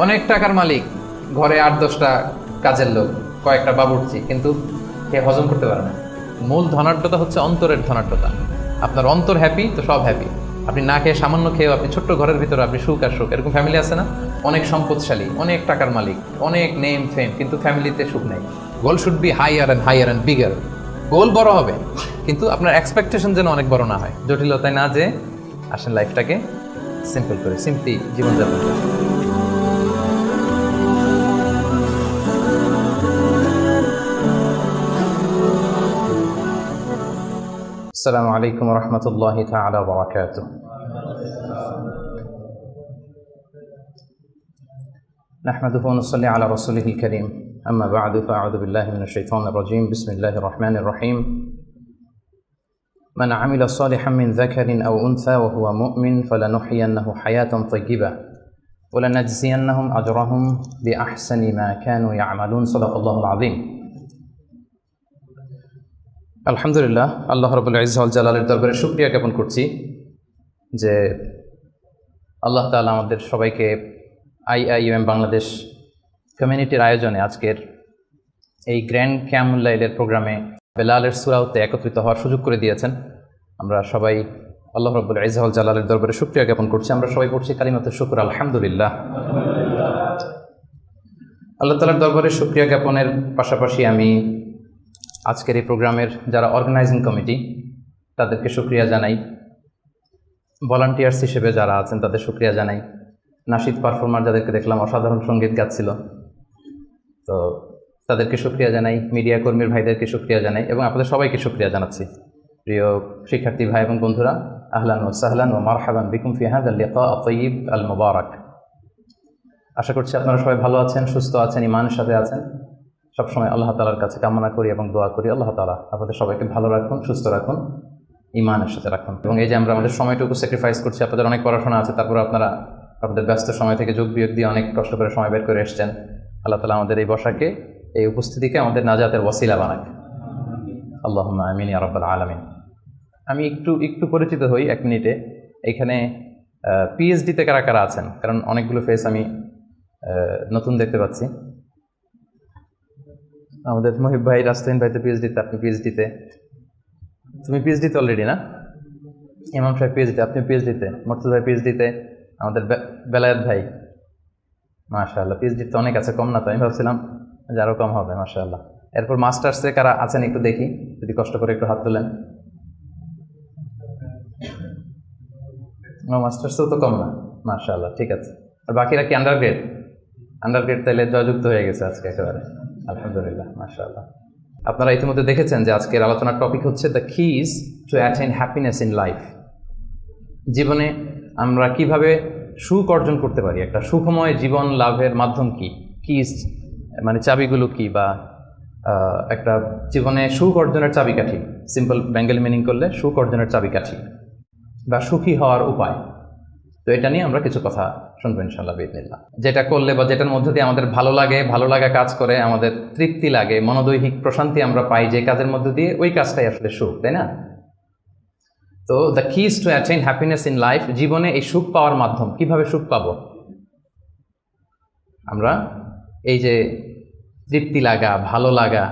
অনেক টাকার মালিক, ঘরে 8-10টা কাজের লোক, কয়েকটা বাবুর্চি, কিন্তু কে হজম করতে পারে না। মূল ধনাঢ্যতা হচ্ছে অন্তরের ধনাঢ্যতা। আপনার অন্তর হ্যাপি তো সব হ্যাপি। আপনি না খেয়ে, সামান্য খেয়েও আপনি ছোট্ট ঘরের ভিতরে আপনি সুখ আর সুখ। এরকম ফ্যামিলি আছে না? অনেক সম্পদশালী, অনেক টাকার মালিক, অনেক নেম ফেম, কিন্তু ফ্যামিলিতে সুখ নেই। Goal should be higher and bigger. Goal বড় হবে, কিন্তু আপনার এক্সপেকটেশন যেন অনেক বড় না হয়। জটিলতায় না যে আসেন লাইফটাকে সিম্পল করে, সিম্পলি জীবনযাপন করেন। السلام عليكم ورحمة الله تعالى وبركاته. نحمده ونصلي على رسوله الكريم. أما بعد فأعوذ بالله من الشيطان الرجيم. بسم الله الرحمن الرحيم. من عمل صالحا من ذكر أو أنثى وهو مؤمن فلنحيينه حياة طيبة ولنجزينهم أجرهم بأحسن ما كانوا يعملون. صدق الله العظيم. আলহামদুলিল্লাহ, আল্লাহ রাব্বুল ইজ্জত ওয়াল জালালের দরবারে শুকরিয়া জ্ঞাপন করছি যে আল্লাহ তাআলা আমাদের সবাইকে IIUM বাংলাদেশ কমিউনিটির আয়োজনে আজকের এই গ্র্যান্ড কিয়ামুল লাইলের প্রোগ্রামে বেলালের সূরাতে একত্রিত হওয়ার সুযোগ করে দিয়েছেন। আমরা সবাই আল্লাহ রাব্বুল ইজ্জত ওয়াল জালালের দরবারে শুকরিয়া জ্ঞাপন করছি। আমরা সবাই পড়ছি কালিমাতুশ শুকর, আলহামদুলিল্লাহ। আল্লাহ তাআলার দরবারে শুকরিয়া জ্ঞাপনের পাশাপাশি আমি আজকের এই প্রোগ্রামের যারা অর্গানাইজিং কমিটি তাদেরকে শুকরিয়া জানাই, ভলান্টিয়ার্স হিসেবে যারা আছেন তাদের শুকরিয়া জানাই, নাশিদ পারফর্মার যাদেরকে দেখলাম অসাধারণ সঙ্গীত গাচ্ছিল, তো তাদেরকে শুকরিয়া জানাই, মিডিয়া কর্মীর ভাইদেরকে শুকরিয়া জানাই এবং আপনাদের সবাইকে শুকরিয়া জানাচ্ছি। প্রিয় শিক্ষার্থী ভাই এবং বন্ধুরা, আহলান ওয়া সাহলান ওয়া মারহাবান বিকুম ফি হাযাল লিকা আত-তাইয়িব আল মুবারাক। আশা করছি আপনারা সবাই ভালো আছেন, সুস্থ আছেন, ঈমানের সাথে আছেন। সবসময় আল্লাহ তাআলার কাছে কামনা করি এবং দোয়া করি আল্লাহ তাআলা আপনাদের সবাইকে ভালো রাখুন, সুস্থ রাখুন, ঈমানের সাথে রাখুন। এবং এই যে আমরা আমাদের সময়টুকু স্যাক্রিফাইস করছি, আপনাদের অনেক পড়াশোনা আছে, তারপর আপনারা আপনাদের ব্যস্ত সময় থেকে যোগ বিয়োগ দিয়ে অনেক কষ্ট করে সময় বের করে এসেছেন। আল্লাহ তাআলা আমাদের এই বসাকে, এই উপস্থিতিকে আমাদের নাজাতের ওয়াসিলা বানাক। আল্লাহুম্মা আমিন ইয়া রাব্বাল আলামিন। আমি একটু পরিচিত হই 1 মিনিটে। এখানে PhD-তে কারা কারা আছেন? কারণ অনেকগুলো ফেস আমি নতুন দেখতে পাচ্ছি। আমাদের মহিব ভাই, রাস্তাইন ভাই তো PhD-তে, আপনি PhD-তে, তুমি PhD-তে অলরেডি না? ইমাম সাহেব PhD-তে, আপনি PhD-তে, মর্তুজা ভাই PhD-তে, আমাদের বেলায়েত ভাই মাশাআল্লাহ PhD-তে অনেক আছে, কম না তো? আমি ভাবছিলাম যে আরও কম হবে। মাশাআল্লাহ। এরপর মাস্টার্সে কারা আছেন একটু দেখি, যদি কষ্ট করে একটু হাত তোলেন। মাস্টার্সেও তো কম না, মাশাআল্লাহ, ঠিক আছে। আর বাকিরা কি আন্ডারগ্রেড? তাইলে জয়যুক্ত হয়ে গেছে আজকে একেবারে, আলহামদুলিল্লাহ, মাশাআল্লাহ। আপনারা ইতিমধ্যে দেখেছেন যে আজকের আলোচনার টপিক হচ্ছে the keys to attain happiness in life. জীবনে আমরা কিভাবে সুখ অর্জন করতে পারি, একটা সুখময় জীবন লাভের মাধ্যম কি, কিজ মানে চাবিগুলো কি, বা একটা জীবনে সুখ অর্জনের চাবিকাঠি, সিম্পল বেঙ্গলি মিনিং করলে সুখ অর্জনের চাবিকাঠি বা সুখী হওয়ার উপায়। তো এটা নিয়ে আমরা কিছু কথা শুনবো ইনশাআল্লাহ বিইজনিল্লাহ। যেটা করলে বা যেটার মধ্যে দিয়ে আমাদের ভালো লাগা কাজ করে, আমাদের তৃপ্তি লাগে, মনোদৈহিক প্রশান্তি আমরা পাই যে কাজের মধ্যে দিয়ে, ওই কাজটাই আসলে সুখ, তাই না? তো the keys to attain happiness in life, জীবনে এই সুখ পাওয়ার মাধ্যম, কিভাবে সুখ পাবো আমরা, এই যে তৃপ্তি লাগা, ভালো লাগা,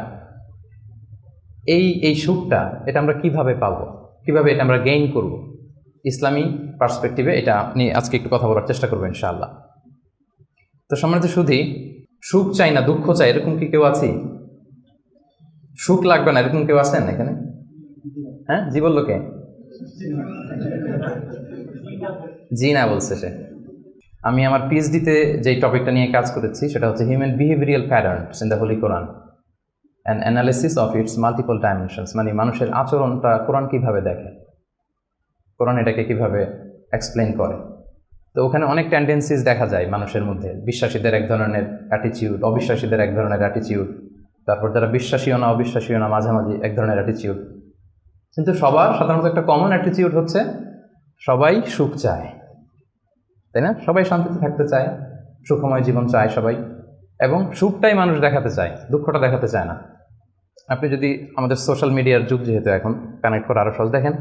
এই সুখটা, এটা আমরা কিভাবে পাবো, কিভাবে এটা আমরা গেইন করবো ইসলামী পার্সপেক্টিভে, এটা নিয়ে আজকে একটু কথা বলার চেষ্টা করবো ইনশাআল্লাহ। তো সম্মানিত সুধী, সুখ চাই না দুঃখ চাই এরকম কি কেউ আছি? সুখ লাগবে না এরকম কেউ আছেন এখানে? হ্যাঁ, জি বললো কে? জি না বলছে সে। আমি আমার PhD-তে যেই টপিকটা নিয়ে কাজ করেছি সেটা হচ্ছে human behavioural patterns in the Holi Quran and analysis of its multiple dimensions. মানে মানুষের আচরণটা কোরআন কিভাবে দেখে, কোরআন এটাকে কিভাবে এক্সপ্লেন করে। তো ওখানে অনেক টেন্ডেন্সিস দেখা যায় মানুষের মধ্যে। বিশ্বাসীদের এক ধরনের অ্যাটিচিউড, অবিশ্বাসীদের এক ধরনের অ্যাটিচিউড, তারপর যারা বিশ্বাসীও না অবিশ্বাসীও না মাঝামাঝি এক ধরনের অ্যাটিচিউড। কিন্তু সবার সাধারণত একটা কমন অ্যাটিচিউড হচ্ছে সবাই সুখ চায়, তাই না? সবাই শান্তিতে থাকতে চায়, সুখময় জীবন চায় সবাই, এবং সুখটাই মানুষ দেখাতে চায়, দুঃখটা দেখাতে চায় না। আপনি যদি আমাদের সোশ্যাল মিডিয়ার যুগ, যেহেতু এখন কানেক্ট করা আরও সহজ, দেখেন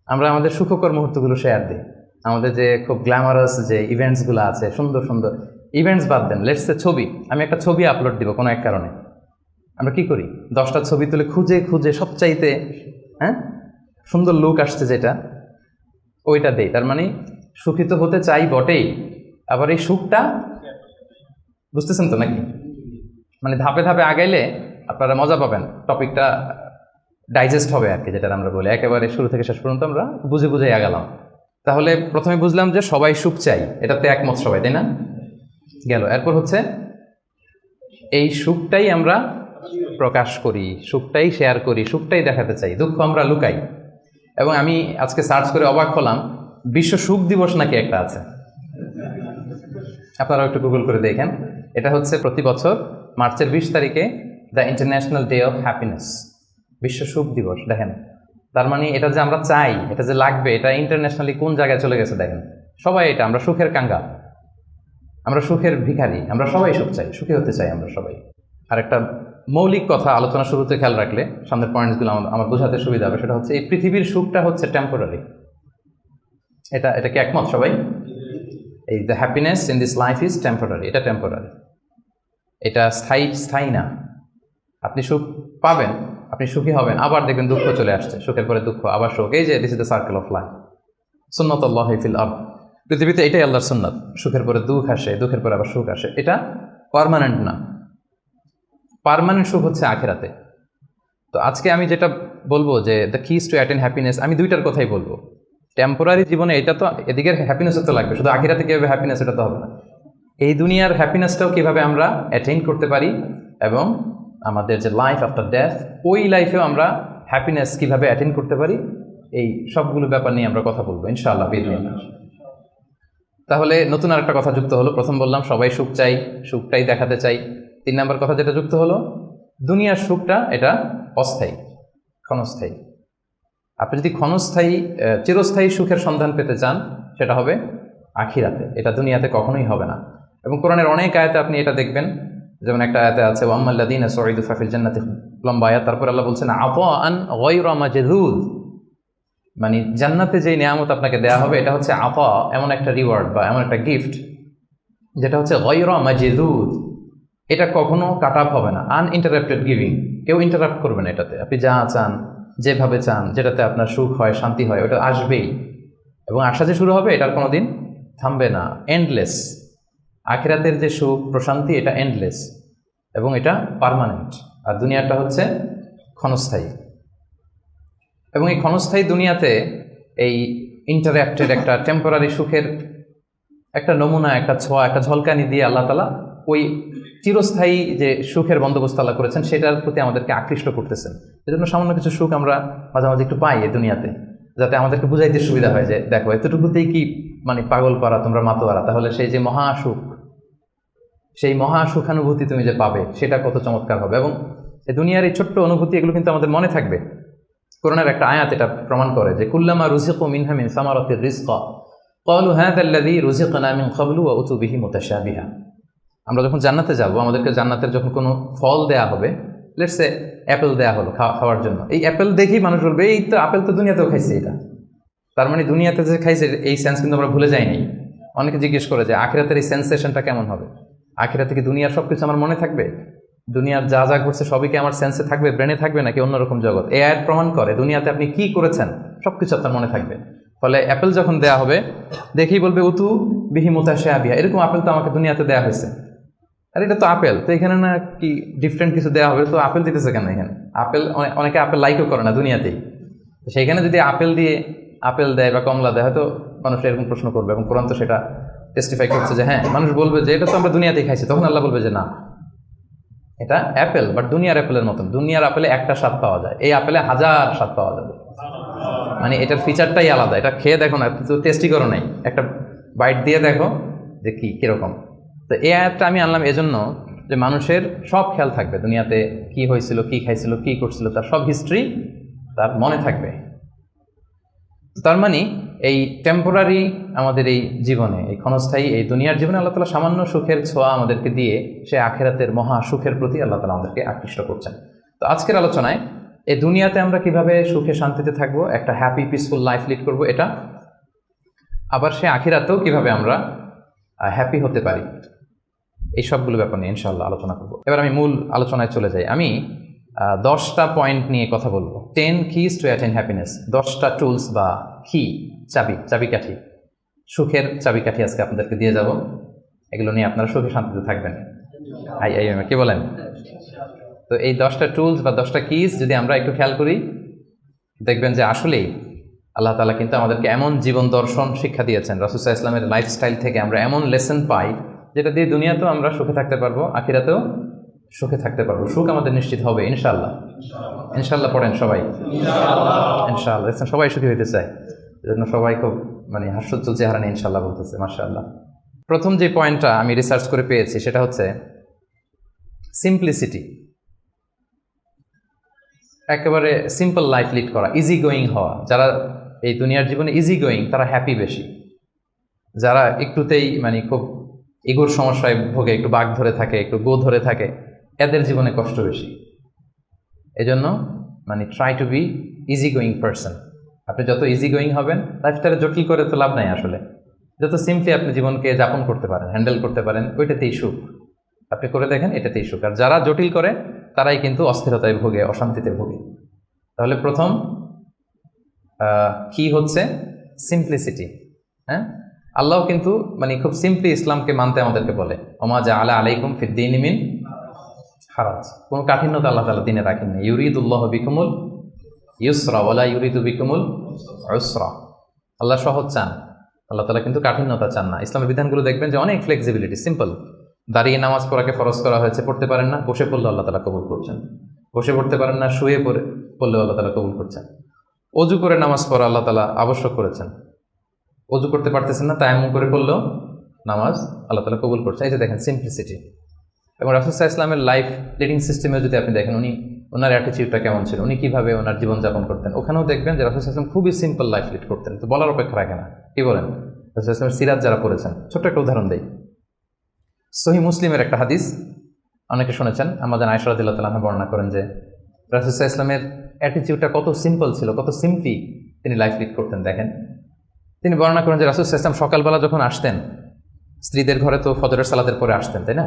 আমরা আমাদের সুখকর মুহূর্তগুলো শেয়ার দিই, আমাদের যে খুব গ্ল্যামারাস যে ইভেন্টসগুলো আছে, সুন্দর সুন্দর, ইভেন্টস বাদ দেন, লেটস সে ছবি, আমি একটা ছবি আপলোড দিব কোনো এক কারণে, আমরা কি করি 10টা ছবি তুলে খুঁজে খুঁজে সবচাইতে সুন্দর লুক আসছে যেটা ওইটা দেই। তার মানে সুখী তো হতে চাই বটেই, আবার এই সুখটা বুঝতেছেন তো নাকি? মানে ধাপে ধাপে আগাইলে আপনারা মজা পাবেন, টপিকটা ডাইজেস্ট হবে আর কি, যেটা আমরা বলি একেবারে শুরু থেকে শেষ পর্যন্ত আমরা বুঝে বুঝে আগালাম। তাহলে প্রথমে বুঝলাম যে সবাই সুখ চাই, এটাতে একমত সবাই, তাই না? গেল। এরপর হচ্ছে এই সুখটাই আমরা প্রকাশ করি, সুখটাই শেয়ার করি, সুখটাই দেখাতে চাই, দুঃখ আমরা লুকাই। এবং আমি আজকে সার্চ করে অবাক হলাম, বিশ্ব সুখ দিবস নাকি একটা আছে, আপনারাও একটু গুগল করে দেখেন। এটা হচ্ছে প্রতি বছর মার্চের 20 তারিখে the international day of happiness, বিশ্ব সুখ দিবস। দেখেন, তার মানে এটা যে আমরা চাই, এটা যে লাগবে, এটা ইন্টারন্যাশনালি কোন জায়গায় চলে গেছে দেখেন। সবাই এটা, আমরা সুখের কাঙ্গাল, আমরা সুখের ভিখারি, আমরা সবাই সুখ চাই, সুখী হতে চাই আমরা সবাই। আর একটা মৌলিক কথা আলোচনা শুরুতে খেয়াল রাখলে সামনের পয়েন্টসগুলো আমার বোঝাতে সুবিধা হবে, সেটা হচ্ছে এই পৃথিবীর সুখটা হচ্ছে টেম্পোরারি। এটা কি একমত সবাই? এই the happiness in this life is temporary, এটা টেম্পোরারি, এটা স্থায়ী না। আপনি সুখ পাবেন, আপনি সুখী হবেন, আবার দেখবেন দুঃখ চলে আসছে, সুখের পরে দুঃখ, আবার সুখ, এই যে this is the circle of life, সুন্নাতুল্লাহি ফিল আরদ। পৃথিবীতে এটাই আল্লাহর সুন্নাত, সুখের পরে দুঃখ আসে, দুঃখের পরে আবার সুখ আসে, এটা পার্মানেন্ট না। পার্মানেন্ট সুখ হচ্ছে আখিরাতে। তো আজকে আমি যেটা বলবো যে the keys two attain happiness, আমি দুইটার কথাই বলবো। টেম্পোরারি জীবনে এটা তো, এদিকের হ্যাপিনেসও তো লাগবে, শুধু আখিরাতে কীভাবে হ্যাপিনেস এটা তো হবে না। এই দুনিয়ার হ্যাপিনেসটাও কীভাবে আমরা অ্যাটেইন করতে পারি, এবং আমাদের যে লাইফ আফটার ডেথ, ওই লাইফেও আমরা হ্যাপিনেস কীভাবে অ্যাটেইন করতে পারি, এই সবগুলো ব্যাপার নিয়ে আমরা কথা বলবো ইনশাআল্লাহ বিদিনিল্লাহ। তাহলে নতুন আরেকটা কথা যুক্ত হলো। প্রথম বললাম সবাই সুখ চাই, সুখটাই দেখাতে চাই। 3 নম্বর কথা যেটা যুক্ত হলো, দুনিয়ার সুখটা এটা অস্থায়ী, ক্ষণস্থায়ী। আপনি যদি চিরস্থায়ী সুখের সন্ধান পেতে চান, সেটা হবে আখিরাতে, এটা দুনিয়াতে কখনোই হবে না। এবং কোরআনের অনেক আয়াতে আপনি এটা দেখবেন, যেমন একটা আয়াতে আছে ওয়াম্মাল্লাযীনা সুঈদু ফাফিল জান্নাতি, লম্বা আয়াত। তারপর আল্লাহ বলছেন আতাআন গায়রা মাজযুয, মানে জান্নাতে যে নিয়ামত আপনাকে দেয়া হবে এটা হচ্ছে আতা, এমন একটা রিওয়ার্ড বা এমন একটা গিফট যেটা হচ্ছে গায়রা মাজযুয, এটা কখনো কাট আপ হবে না, আনইন্টারাপ্টেড গিভিং, কেউ ইন্টারাপ্ট করবে না এটাতে। আপনি যা চান, যেভাবে চান, যেটাতে আপনার সুখ হয়, শান্তি হয়, ওটা আসবেই, এবং আসা যে শুরু হবে এটার কোনো দিন থামবে না, এন্ডলেস। আখিরাতের যে সুখ প্রশান্তি এটা এন্ডলেস এবং এটা পার্মানেন্ট, আর দুনিয়াটা হচ্ছে ক্ষণস্থায়ী। এবং এই ক্ষণস্থায়ী দুনিয়াতে এই ইন্টারাপ্টেড একটা টেম্পোরারি সুখের একটা নমুনা, একটা ছোঁয়া, একটা ঝলকানি দিয়ে আল্লাহ তাআলা ওই চিরস্থায়ী যে সুখের বন্দোবস্ত আল্লাহ করেছেন সেটার প্রতি আমাদেরকে আকৃষ্ট করতেছেন। এজন্য সামান্য কিছু সুখ আমরা মাঝে মাঝে একটু পাই এই দুনিয়াতে, যাতে আমাদেরকে বুঝাইতে সুবিধা হয় যে দেখো এতটুকুতেই কি মানে পাগল পারা, তোমরা মাতোয়ারা, তাহলে সেই যে মহাসুখ, সেই মহাসুখানুভূতি তুমি যে পাবে সেটা কত চমৎকার হবে। এবং এই দুনিয়ার এই ছোট্ট অনুভূতি এগুলো কিন্তু আমাদের মনে থাকবে। কোরআনের একটা আয়াত এটা প্রমাণ করে যে কুল্লামা রুজিকু মিনহা মিন সামারাতির রিজকা ক্বালু হাযাল্লাযী রুজিকনা মিন ক্বাবলু ওয়া উতু বিহি মুতাশাবিহা। আমরা যখন জান্নাতে যাব, আমাদেরকে জান্নাতের যখন কোনো ফল দেয়া হবে, লেটস সে অ্যাপেল দেয়া হলো খাওয়ার জন্য, এই অ্যাপেল দেখেই মানুষ বলবে এই তো আপেল তো দুনিয়াতেও খাইছে এটা। তার মানে দুনিয়াতে যে খাইছে এই সেন্স কিন্তু আমরা ভুলে যাইনি। অনেকে জিজ্ঞেস করে যে আখিরাতের এই সেন্সেশনটা কেমন হবে, আখিরাতে কি দুনিয়ার সব কিছু আমার মনে থাকবে, দুনিয়ার যা যা ঘটছে সবই কি আমার সেন্সে থাকবে, ব্রেনে থাকবে, নাকি অন্যরকম জগৎ? এই আয়াত প্রমাণ করে দুনিয়াতে আপনি কি করেছেন সব কিছু আপনার মনে থাকবে। ফলে অ্যাপেল যখন দেয়া হবে দেখেই বলবে উতু বিহি মুতাশাবিহা, এরকম আপেল তো আমাকে দুনিয়াতে দেয়া হয়েছে, আর এটা তো আপেল, তো এখানে না কি ডিফারেন্ট কিছু দেওয়া হবে, তো আপেল দিতেছে কেন এখানে? আপেল অনেকে আপেল লাইকও করে না দুনিয়াতেই, তো সেইখানে যদি আপেল দিয়ে আপেল দেয় বা কমলা দেয়, হয়তো মানুষ এরকম প্রশ্ন করবে, এবং কোরআন তো সেটা টেস্টিফাই করছে যে হ্যাঁ, মানুষ বলবে যে এটা তো আমরা দুনিয়াতেই খাইছি, তখন আল্লাহ বলবে যে না, এটা অ্যাপেল, বাট দুনিয়ার অ্যাপেলের মতন। দুনিয়ার আপেলে একটা স্বাদ পাওয়া যায়, এই আপেলে 1000 স্বাদ পাওয়া যাবে, মানে এটার ফিচারটাই আলাদা। এটা খেয়ে দেখো না, তো টেস্টি করো নাই, একটা বাইট দিয়ে দেখো যে কীরকম। তো এই আয়াতটা আমি আনলাম এজন্য যে মানুষের সব খেয়াল থাকবে, দুনিয়াতে কি হয়েছিল, কি খাইছিল, কি করছিল, তার সব হিস্ট্রি তার মনে থাকবে। তার মানে এই টেম্পোরারি আমাদের এই জীবনে, এই ক্ষণস্থায়ী এই দুনিয়ার জীবনে আল্লাহ তাআলা সামান্য সুখের ছোঁয়া আমাদেরকে দিয়ে সে আখিরাতের মহা সুখের প্রতি আল্লাহ তাআলা আমাদেরকে আকৃষ্ট করছেন। তো আজকের আলোচনায় এই দুনিয়াতে আমরা কিভাবে সুখে শান্তিতে থাকবো, একটা হ্যাপি পিসফুল লাইফ লিড করব, এটা আবার সে আখিরাতেও কিভাবে আমরা হ্যাপি হতে পারি, এই সবগুলো ব্যাপার নিয়ে ইনশাআল্লাহ আলোচনা করব। এবার আমি মূল আলোচনায় চলে যাই। আমি 10টা পয়েন্ট নিয়ে কথা বলবো। 10 keys to attain happiness, 10টা টুলস বা কি, চাবিকাঠি, সুখের চাবিকাঠি আজকে আপনাদেরকে দিয়ে যাব। এগুলো নিয়ে আপনারা সুখে শান্তিতে থাকবেন। কি বলেন? তো এই 10টা টুলস বা 10টা কিজ যদি আমরা একটু খেয়াল করি, দেখবেন যে আসলেই আল্লাহ তাআলা কিন্তু আমাদেরকে এমন জীবন দর্শন শিক্ষা দিয়েছেন, রাসূল সাল্লাল্লাহু আলাইহি ওয়াসাল্লামের লাইফস্টাইল থেকে আমরা এমন লেসন পাই যেটা দিয়ে দুনিয়াতেও আমরা সুখে থাকতে পারবো, আখিরাতেও সুখে থাকতে পারবো। সুখ আমাদের নিশ্চিত হবে ইনশাআল্লাহ। ইনশাআল্লাহ পড়েন সবাই, ইনশাআল্লাহ। সবাই সুখী হইতে চায়, এজন্য সবাই খুব হাস্যোজ্জ্বল চেহারা নিয়ে ইনশাআল্লাহ বলতেছে, মাশাআল্লাহ। প্রথম যে পয়েন্টটা আমি রিসার্চ করে পেয়েছি সেটা হচ্ছে সিম্পলিসিটি। একেবারে সিম্পল লাইফ লিড করা, ইজি গোয়িং হওয়া। যারা এই দুনিয়ার জীবনে ইজি গোয়িং তারা হ্যাপি বেশি। যারা একটুতেই খুব ইগোর সমস্যায় ভোগে, একটু বাঘ ধরে থাকে, একটু গো ধরে থাকে, এদের জীবনে কষ্ট বেশি। এজন্য try to be easy going person. আপনি যত ইজি গোয়িং হবেন, লাইফটাকে জটিল করে তো লাভ নাই আসলে। যত সিম্পলি আপনি জীবনকে যাপন করতে পারেন, হ্যান্ডেল করতে পারেন, ওইটাতেই সুখ। আপনি করে দেখেন, এটাতেই সুখ। আর যারা জটিল করে তারাই কিন্তু অস্থিরতায় ভোগে, অশান্তিতে ভোগে। তাহলে প্রথম কি হচ্ছে সিম্পলিসিটি। হ্যাঁ, আল্লাহ কিন্তু খুব সিম্পলি ইসলামকে মানতে আমাদেরকে বলে, ওমা জাআলা আলাইকুম ফিদ্দীনি মিন হারাজ। কোনো কাঠিন্যতা আল্লাহ তাআলা দিনে রাখেননি। ইউরিদুল্লাহু বিকুমুল ইউসরা ওয়ালা ইউরিদু বিকুমুল উসরা। আল্লাহ সহজ চান, আল্লাহ তাআলা কিন্তু কাঠিন্যতা চান না। ইসলামের বিধানগুলো দেখবেন যে অনেক ফ্লেক্সিবিলিটি, সিম্পল। দাঁড়িয়ে নামাজ পড়াকে ফরজ করা হয়েছে, পড়তে পারেন না, বসে পড়লে আল্লাহ তাআলা কবুল করছেন। বসে পড়তে পারেন না, শুয়ে পড়লেও আল্লাহ তাআলা কবুল করছেন। অজু করে নামাজ পড়া আল্লাহ তাআলা আবশ্যক করেছেন। অজু করতে পারতেছেন না, তায়াম্মুম করে পড়লেও নামাজ আল্লাহ তাআলা কবুল করছেন। এই যে দেখেন সিম্পলিসিটি। এবং রাসূল সাল্লাল্লাহু আলাইহি ওয়াসাল্লামের লাইফ লিডিং সিস্টেমে যদি আপনি দেখেন, ওনার অ্যাটিটিউডটা কেমন ছিল, উনি কীভাবে ওনার জীবনযাপন করতেন, ওখানেও দেখবেন যে রাসূল সাল্লাল্লাহু আলাইহি ওয়াসাল্লাম খুবই সিম্পল লাইফ লিড করতেন। তো বলার অপেক্ষা রাখে না। কি বলেন? রাসূল সাল্লাল্লাহু আলাইহি ওয়াসাল্লামের সিরাত যারা পড়েছেন, ছোট্ট একটা উদাহরণ দেই। সহিহ মুসলিমের একটা হাদিস অনেকে শুনেছেন, আমাদের আয়েশা রাদিয়াল্লাহু তাআলা আনহা বর্ণনা করেন যে রাসূল সাল্লাল্লাহু আলাইহি ওয়াসাল্লামের অ্যাটিটিউডটা কত সিম্পল ছিল, কত সিম্পলি তিনি লাইফ লিড করতেন। দেখেন, তিনি বর্ণনা করেন যে রাসূল সাল্লাল্লাহু আলাইহি ওয়াসাল্লাম সকালবেলা যখন আসতেন, স্ত্রীদের ঘরে তো ফজরের সালাতের পরে আসতেন, তাই না?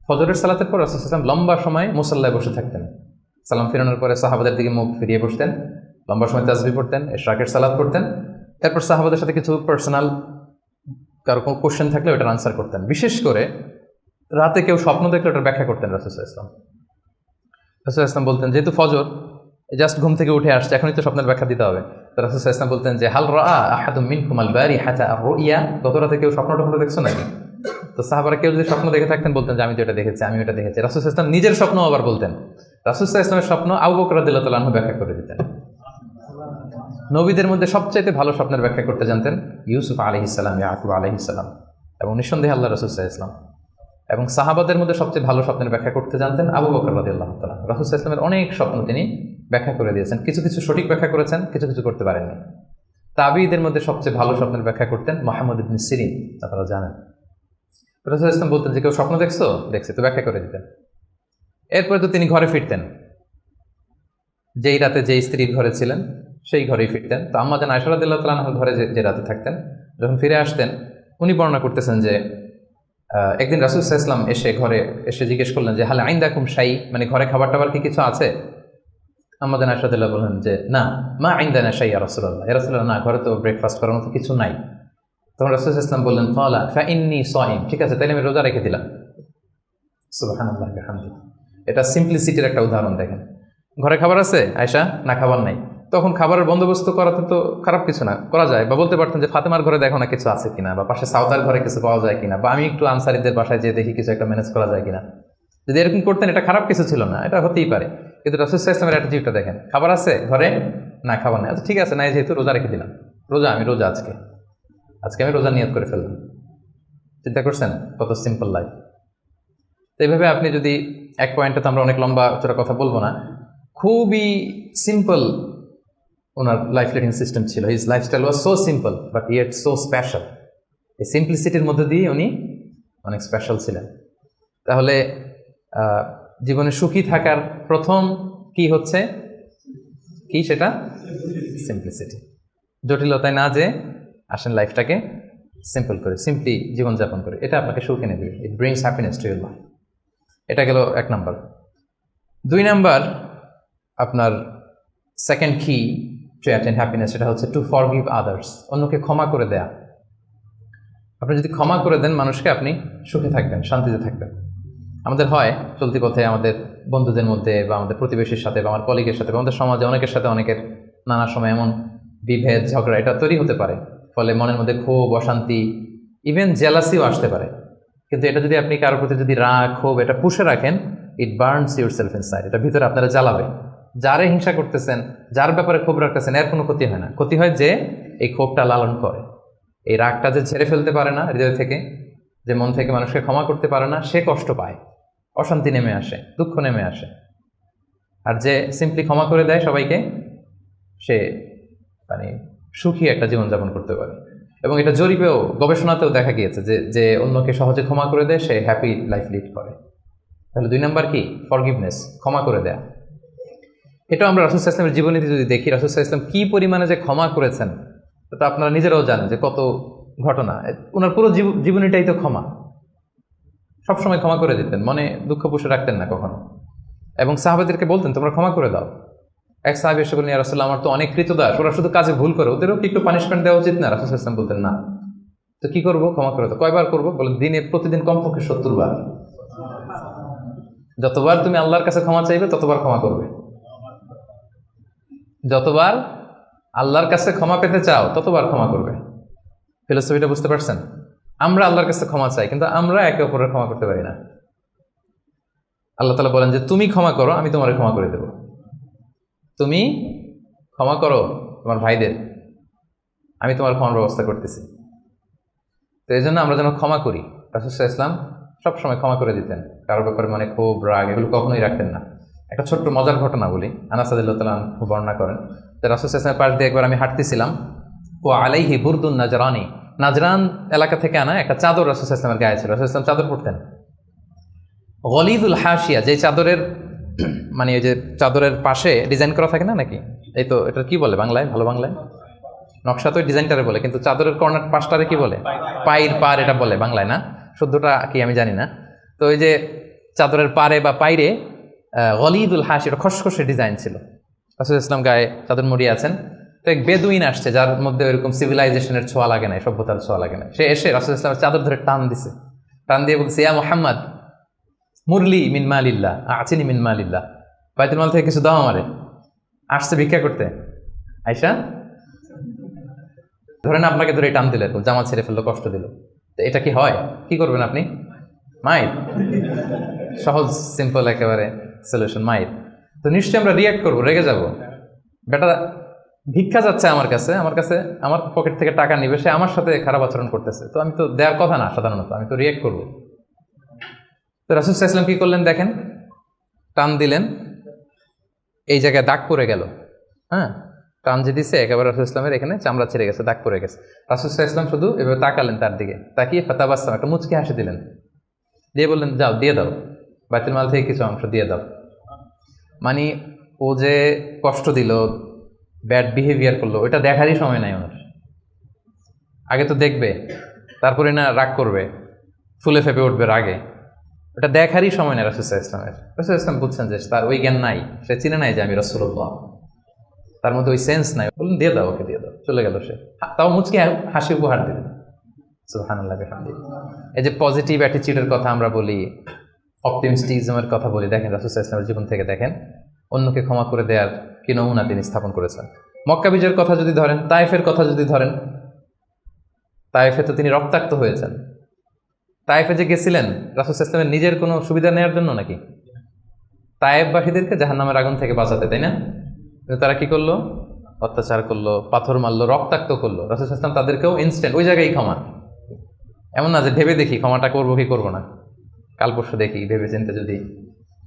ফজরের সালাতের পর রাসূল সাল্লাল্লাহু আলাইহি ওয়াসাল্লাম লম্বা সময় মুসাল্লায় বসে থাকতেন। সালাম ফিরানোর পরে সাহাবাদের দিকে মুখ ফিরিয়ে বসতেন, লম্বা সময় তাসবিহ পড়তেন, ইশরাকের সালাত পড়তেন। এরপর সাহাবাদের সাথে কিছু পার্সোনাল কারো কোনো কোশ্চেন থাকলে ওটার আনসার করতেন। বিশেষ করে রাতে কেউ স্বপ্ন দেখলে ওটার ব্যাখ্যা করতেন রাসূল সাল্লাল্লাহু আলাইহি ওয়াসাল্লাম। রাসূল সাল্লাল্লাহু আলাইহি ওয়াসাল্লাম বলতেন, যেহেতু ফজর জাস্ট ঘুম থেকে উঠে আসছে, এখনই তো স্বপ্নের ব্যাখ্যা দিতে হবে। তো রাসূল সাল্লাল্লাহু আলাইহি ওয়াসাল্লাম বলতেন যে হাল রাআ আহাদুম মিনকুম আল বারিহাতা আর-রুইয়া, গত রাতে কেউ স্বপ্ন দেখছো নাকি? তো সাহাবারা কেউ যদি স্বপ্ন দেখে থাকতেন বলতেন যে আমি তো এটা দেখেছি, আমি ওটা দেখেছি। রাসূল সাল্লাল্লাহু আলাইহি ওয়াসাল্লাম নিজের স্বপ্ন আবার বলতেন। রাসূল সাল্লাল্লাহু আলাইহি ওয়াসাল্লামের স্বপ্ন আবু বকর রাদিয়াল্লাহু তাআলা আনহু ব্যাখ্যা করে দিতেন। নবীদের মধ্যে সবচাইতে ভালো স্বপ্নের ব্যাখ্যা করতে জানতেন ইউসুফ আলাইহিস সালাম, ইয়াকুব আলাইহিস সালাম, এবং নিঃসন্দেহে আল্লাহ রাসূল সাল্লাল্লাহু আলাইহি ওয়াসাল্লাম। এবং সাহাবাদের মধ্যে সবচেয়ে ভালো স্বপ্নের ব্যাখ্যা করতে জানতেন আবু বকর রাদিয়াল্লাহু তাআলা। রাসূল সাল্লাল্লাহু আলাইহি ওয়াসাল্লামের অনেক স্বপ্ন তিনি ব্যাখ্যা করে দিয়েছেন। কিছু কিছু সঠিক ব্যাখ্যা করেছেন, কিছু কিছু করতে পারেননি। তাবিঈদের মধ্যে সবচেয়ে ভালো স্বপ্নের ব্যাখ্যা করতেন মুহাম্মদ ইবনে সিরিন, আপনারা জানেন। রাসূল সাল্লাল্লাহু আলাইহি ওয়াসাল্লাম বলতেন যে কেউ স্বপ্ন দেখছো? দেখছি, তো ব্যাখ্যা করে দিতেন। এরপরে তো তিনি ঘরে ফিরতেন, যেই রাতে যেই স্ত্রীর ঘরে ছিলেন সেই ঘরেই ফিরতেন। তো আম্মা জান আয়েশা রাদিয়াল্লাহু তাআলা আনহার ঘরে যে রাতে থাকতেন, যখন ফিরে আসতেন উনি বর্ণনা করতেছেন যে একদিন রাসূল সাল্লাল্লাহু আলাইহি ওয়াসাল্লাম ঘরে এসে জিজ্ঞেস করলেন যে হাল আইন্দাকুম শাই, ঘরে খাবার টাবার কি কিছু আছে? আম্মা জান আয়েশা রাদিয়াল্লাহু বললেন যে না, মা আইন্দানা শাই ইয়া রাসূলুল্লাহ, ইয়া রাসূলুল্লাহ, না, ঘরে তো ব্রেকফাস্ট করার মতো কিছু নাই। তখন রাসূল সাল্লাল্লাহু আলাইহি ওয়াসাল্লাম বললেন ফালা ফাইন্নী সাইম, ঠিক আছে তাইলে আমি রোজা রেখে দিলাম। সুবহানাল্লাহ ওয়া বিহামদিহি। এটা সিম্পলিসিটির একটা উদাহরণ। দেখেন, ঘরে খাবার আছে আয়েশা, না খাবার নাই, তখন খাবারের বন্দোবস্ত করাতে তো খারাপ কিছু না, করা যায়। বা বলতে পারতেন যে ফাতেমার ঘরে দেখো না কিছু আছে কিনা, বা পাশে সাউদার ঘরে কিছু পাওয়া যায় কিনা, বা আমি একটু আনসারীদের বাসায় যেয়ে দেখি কিছু একটা ম্যানেজ করা যায় কিনা। যদি এরকম করতেন এটা খারাপ কিছু ছিল না, এটা হতেই পারে। কিন্তু রাসূল সাল্লাল্লাহু আলাইহি ওয়াসাল্লামের অ্যাটিটিউডটা দেখেন, খাবার আছে ঘরে, না খাবার নেই, আচ্ছা ঠিক আছে, নাই যেহেতু রোজা রেখে দিলাম, আমি রোজা আজকে আমি রোজা নিয়ত করে ফেললাম। চিন্তা করছেন কত সিম্পল লাইফ। তো এইভাবে আপনি যদি এক পয়েন্টে, তো আমরা অনেক লম্বা চড়া কথা বলবো না, খুবই সিম্পল ওনার লাইফ লিডিং সিস্টেম ছিল। His lifestyle was so simple but yet so special. এই সিম্পলিসিটির মধ্যে দিয়ে উনি অনেক স্পেশাল ছিলেন। তাহলে জীবনে সুখী থাকার প্রথম কি হচ্ছে, কি সেটা? সিম্পলিসিটি। জটিলতায় না যে আসেন লাইফটাকে সিম্পল করে, সিম্পলি জীবনযাপন করে, এটা আপনাকে সুখ এনে দেবে। ইট brings happiness to your life. এটা গেল 1 নাম্বার। 2 নাম্বার, আপনার সেকেন্ড কি টু অ্যাটেইন হ্যাপিনেস, এটা হচ্ছে টু ফরগিভ আদার্স, অন্যকে ক্ষমা করে দেয়া। আপনি যদি ক্ষমা করে দেন মানুষকে, আপনি সুখে থাকবেন, শান্তিতে থাকবেন। আমাদের হয় চলতি পথে আমাদের বন্ধুদের মধ্যে বা আমাদের প্রতিবেশীর সাথে বা আমার কলিগের সাথে বা আমাদের সমাজে অনেকের সাথে অনেকের নানা সময় এমন বিভেদ ঝগড়া এটা তৈরি হতে পারে, ফলে মনের মধ্যে ক্ষোভ, অশান্তি, ইভেন জেলাসিও আসতে পারে। কিন্তু এটা যদি আপনি কারোর প্রতি যদি রাগ, ক্ষোভ এটা পুষে রাখেন, ইট বার্নস ইউর সেলফ ইনসাইড, এটা ভিতরে আপনারা জ্বালাবে। যারে হিংসা করতেছেন, যার ব্যাপারে ক্ষোভ রাখতেছেন, এর কোনো ক্ষতি হয় না। ক্ষতি হয় যে এই ক্ষোভটা লালন করে, এই রাগটা যে ঝেড়ে ফেলতে পারে না হৃদয় থেকে, যে মন থেকে মানুষকে ক্ষমা করতে পারে না, সে কষ্ট পায়, অশান্তি নেমে আসে, দুঃখ নেমে আসে। আর যে সিম্পলি ক্ষমা করে দেয় সবাইকে, সে মানে সুখী একটা জীবনযাপন করতে পারে। এবং এটা জরিপেও, গবেষণাতেও দেখা গিয়েছে যে যে অন্যকে সহজে ক্ষমা করে দেয় সে হ্যাপি লাইফ লিড করে। তাহলে 2 নাম্বার কি? ফরগিভনেস, ক্ষমা করে দেয়া। এটাও আমরা রাসূল সাল্লাল্লাহু আলাইহি ওয়াসাল্লামের জীবনীতে যদি দেখি, রাসূল সাল্লাল্লাহু আলাইহি ওয়াসাল্লাম কি পরিমাণে যে ক্ষমা করেছেন, তো আপনারা নিজেরাও জানেন যে কত ঘটনা। ওনার পুরো জীবনীটাই তো ক্ষমা, সবসময় ক্ষমা করে দিতেন, মনে দুঃখ পুষে রাখতেন না কখনো। এবং সাহাবাদেরকে বলতেন তোমরা ক্ষমা করে দাও। এক সাহাবী এসে বললেন, ইয়া রাসূলুল্লাহ, আমার তো অনেক কৃতদাস, ওরা শুধু কাজে ভুল করে, ওদেরও কি একটু পানিশমেন্ট দেওয়া উচিত না? রাসূল সাল্লাল্লাহু আলাইহি ওয়াসাল্লাম বলতেন না। তো কি করবো? ক্ষমা করে দাও। কয়বার করবো? বলে দিনে প্রতিদিন কমপক্ষে 70 বার। যতবার তুমি আল্লাহর কাছে ক্ষমা চাইবে ততবার ক্ষমা করবে। যতবার আল্লাহর কাছে ক্ষমা পেতে চাও ততবার ক্ষমা করবে। ফিলোসফিটা বুঝতে পারছেন? আমরা আল্লাহর কাছে ক্ষমা চাই, কিন্তু আমরা একে অপরের ক্ষমা করতে পারি না। আল্লাহ তাআলা বলেন যে তুমি ক্ষমা করো, আমি তোমার ক্ষমা করে দেব। তুমি ক্ষমা করো তোমার ভাইদের, আমি তোমার ক্ষমার ব্যবস্থা করতেছি। তো এই জন্য আমরা যেন ক্ষমা করি। রাসূল সাল্লাল্লাহু আলাইহি ওয়াসাল্লাম সবসময় ক্ষমা করে দিতেন, কারোর ব্যাপারে মানে ক্ষোভ, রাগ এগুলো কখনোই রাখতেন না। একটা ছোট্ট মজার ঘটনা বলি। আনাস রাদিয়াল্লাহু তাআলা আনহু বর্ণনা করেন যে রাসূল সাল্লাল্লাহু আলাইহি ওয়াসাল্লামের পাশ দিয়ে একবার আমি হাঁটতেছিলাম, ও আলাইহি বুরদুন নাজরানি, নাজরান এলাকা থেকে আনা একটা চাদর রাসূল সাল্লাল্লাহু আলাইহি ওয়াসাল্লামের গায়ে ছিল। রাসূল সাল্লাল্লাহু আলাইহি ওয়াসাল্লাম চাদর পরতেন, গলিদুল হাসিয়া, যে চাদরের মানে ওই যে চাদরের পাশে ডিজাইন করা থাকে না নাকি, এই তো এটা কি বলে বাংলায়, ভালো বাংলায় নকশা, তো ডিজাইনটারে বলে, কিন্তু চাদরের কর্নার পাশটারে কি বলে? পায়ের পার, এটা বলে বাংলায় না, শুদ্ধটা কি আমি জানি না। তো ওই যে চাদরের পারে বা পাইরে গলিদুল হাসি, এটা খসখসে ডিজাইন ছিল। রাসূল ইসলাম গায়ে চাদর মুড়িয়ে আছেন। তো এক বেদুইন আসছে, যার মধ্যে ওইরকম সিভিলাইজেশনের ছোঁয়া লাগে না, সভ্যতার ছোঁয়া লাগে না। সে এসে রাসূল ইসলামের চাদর ধরে টান দিছে, টান দিয়ে বলছে, ইয়া মুহাম্মদ মুরলি মিন মালিল্লাহ, আচিনি মিন মালিল্লাহ, বাইতুল মাল থেকে কিছু দাও আমারে। আসছে ভিক্ষা করতে, আয়সা ধরেন আপনাকে ধরে টান দিল, এরকম জামা ছেড়ে ফেললো, কষ্ট দিল, তো এটা কি হয়? কি করবেন আপনি? মাইর। সহজ সিম্পল একেবারে সলিউশন, মাইর। তো নিশ্চয়ই আমরা রিয়াক্ট করবো, রেগে যাব। বেটা ভিক্ষা যাচ্ছে আমার কাছে, আমার পকেট থেকে টাকা নিবে, সে আমার সাথে খারাপ আচরণ করতেছে, তো আমি তো দেওয়ার কথা না সাধারণত, আমি তো রিয়াক্ট করবো। তো রাসূল সাল্লাল্লাহু আলাইহি ওয়াসাল্লাম কি করলেন দেখেন, টান দিলেন, এই জায়গায় দাগ পড়ে গেল। হ্যাঁ, টান যে দিছে একেবারে রাসূল ইসলামের এখানে চামড়া ছিঁড়ে গেছে, দাগ পড়ে গেছে। রাসূল সাল্লাল্লাহু আলাইহি ওয়াসাল্লাম শুধু এভাবে তাকালেন তার দিকে, তাকিয়ে ফাতাবাসসাম, একটা মুচকি হাসি দিলেন, দিয়ে বললেন, যাও দিয়ে দাও, বাইতুল মাল থেকে কিছু অংশ দিয়ে দাও। মানে ও যে কষ্ট দিল, ব্যাড বিহেভিয়ার করলো, ওইটা দেখারই সময় নাই ওনার। আগে তো দেখবে, তারপরে না রাগ করবে, ফুলে ফেপে উঠবে রাগে, ওটা দেখারই সময় নেই রাসূল সাল্লাল্লাহু আলাইহি ওয়াসাল্লামের। রাসূল সাল্লাল্লাহু আলাইহি ওয়াসাল্লাম বুঝছেন যে তার ওই জ্ঞান নাই, সে চিনে নাই যে আমি রাসূলুল্লাহ, তার মধ্যে ওই সেন্স নাই। বললেন দিয়ে দাও, ওকে দিয়ে দাও, চলে গেল সে, তাও মুচকি হাসি উপহার দিলেন। সুবহানাল্লাহ বিহামদিহি। এই যে পজিটিভ অ্যাটিটিউডের কথা আমরা বলি, অপটিমিস্টিজমের কথা বলি, দেখেন রাসূল সাল্লাল্লাহু আলাইহি ওয়াসাল্লামের জীবন থেকে দেখেন অন্যকে ক্ষমা করে দেওয়ার কি নমুনা তিনি স্থাপন করেছেন। মক্কা বিজয়ের কথা যদি ধরেন, তায়েফের কথা যদি ধরেন, তায়েফে তো তিনি রক্তাক্ত হয়েছেন। তায়েফে যে গেছিলেন রাসূল সাল্লাল্লাহু আলাইহি ওয়াসাল্লামের নিজের কোনো সুবিধা নেওয়ার জন্য নাকি? তায়েফবাসীদেরকে জাহান্নামের আগুন থেকে বাঁচাতে, তাই না? কিন্তু তারা কি করলো? অত্যাচার করলো, পাথর মারলো, রক্তাক্ত করলো। রাসূল সাল্লাল্লাহু আলাইহি ওয়াসাল্লাম তাদেরকেও ইনস্ট্যান্ট ওই জায়গায় ক্ষমা। এমন না যে ভেবে দেখি ক্ষমাটা করবো কি করবো না, কাল পরশু দেখি, ভেবে চিন্তে যদি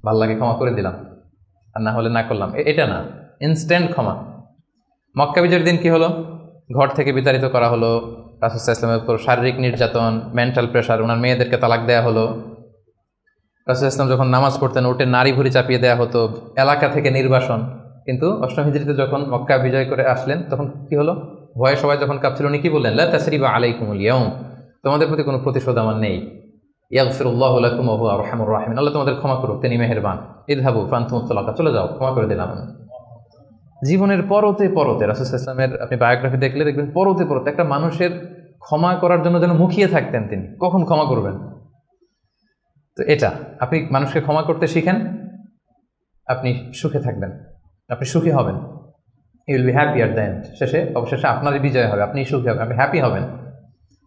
ভাল লাগে ক্ষমা করে দিলাম, আর না হলে না করলাম, এটা না, ইনস্ট্যান্ট ক্ষমা। মক্কা বিজয়ের দিন কি হলো? ঘর থেকে বিতাড়িত করা হলো, রাসূল সাল্লাল্লাহু আলাইহি ওয়াসাল্লামের উপর শারীরিক নির্যাতন, মেন্টাল প্রেশার, ওনার মেয়েদেরকে তালাক দেওয়া হলো। রাসূল সাল্লাল্লাহু আলাইহি ওয়াসাল্লাম যখন নামাজ পড়তেন উঠে নারী ভুঁড়ি চাপিয়ে দেওয়া হতো, এলাকা থেকে নির্বাসন। কিন্তু অষ্টম হিজরিতে যখন মক্কা বিজয় করে আসলেন তখন কি হলো? ভয়ে সবাই যখন কাঁপছিল উনি কি বললেন, লা তাসরিবা আলাইকুমুল ইয়াউম, তোমাদের প্রতি কোনো প্রতিশোধ আমার নেই। ইয়াগফিরুল্লাহু লাকুম ওয়া হুয়া আরহামুর রাহিমিন, আল্লাহ তোমাদের ক্ষমা করুক, তিনি মেহেরবান। ইযহাবু ফানতুমুত তালাকা, চলে যাও, ক্ষমা করে দিলাম আমি। জীবনের পরতে পরতে রাসূল সাল্লাল্লাহু আলাইহি ওয়াসাল্লামের আপনি বায়োগ্রাফি দেখলে দেখবেন পরতে পরতে একটা মানুষের ক্ষমা করার জন্য যেন মুখিয়ে থাকতেন তিনি, কখন ক্ষমা করবেন। তো এটা আপনি মানুষকে ক্ষমা করতে শিখেন, আপনি সুখে থাকবেন, আপনি সুখী হবেন। You will be happy at the end, শেষে অবশেষে আপনারই বিজয় হবে, আপনি সুখী হবেন, আপনি হ্যাপি হবেন।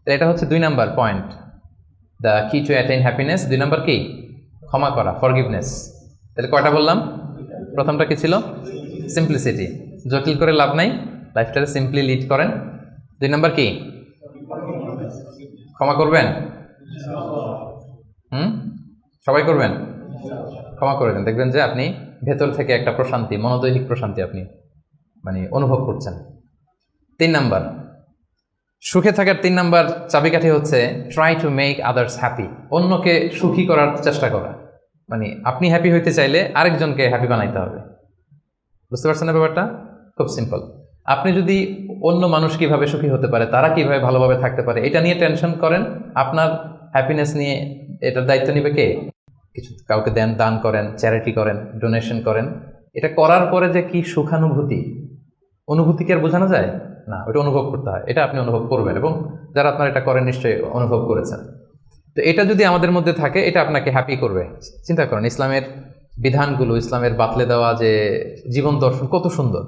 তো এটা হচ্ছে 2 নাম্বার পয়েন্ট, দ্য কি টু অ্যাটেইন হ্যাপিনেস। 2 নাম্বার কি? ক্ষমা করা, ফরগিভনেস। তাহলে কয়টা বললাম? প্রথমটা কি ছিল? সিম্পলিসিটি, জটিল করে লাভ নাই, লাইফটাকে সিম্পলি লিড করেন। 2 নাম্বার কি? ক্ষমা করবেন। সবাই করবেন, ক্ষমা করে দেন, দেখবেন যে আপনি ভেতর থেকে একটা প্রশান্তি, মনোদৈহিক প্রশান্তি আপনি অনুভব করছেন। 3 নাম্বার, সুখে থাকার 3 নাম্বার চাবিকাঠি হচ্ছে try to make others happy, অন্যকে সুখী করার চেষ্টা করা। আপনি হ্যাপি হইতে চাইলে আরেকজনকে হ্যাপি বানাইতে হবে। বুঝতে পারছেন না ব্যাপারটা? খুব সিম্পল। আপনি যদি অন্য মানুষ কিভাবে সুখী হতে পারে, তারা কিভাবে ভালোভাবে থাকতে পারে, এটা নিয়ে টেনশন করেন, আপনার হ্যাপিনেস নিয়ে এটার দায়িত্ব নেবে কে? কিছু কাউকে দান করেন, চ্যারিটি করেন, ডোনেশন করেন। এটা করার পরে যে কি সুখানুভূতি, অনুভূতি কি আর বোঝানো যায় না, ওটা অনুভব করতে হয়। এটা আপনি অনুভব করবেন এবং যারা আপনার এটা করেন নিশ্চয়ই অনুভব করেছেন। তো এটা যদি আমাদের মধ্যে থাকে, এটা আপনাকে হ্যাপি করবে। চিন্তা করেন ইসলামের বিধানগুলো, ইসলামের বাতলে দেওয়া যে জীবন দর্শন কত সুন্দর,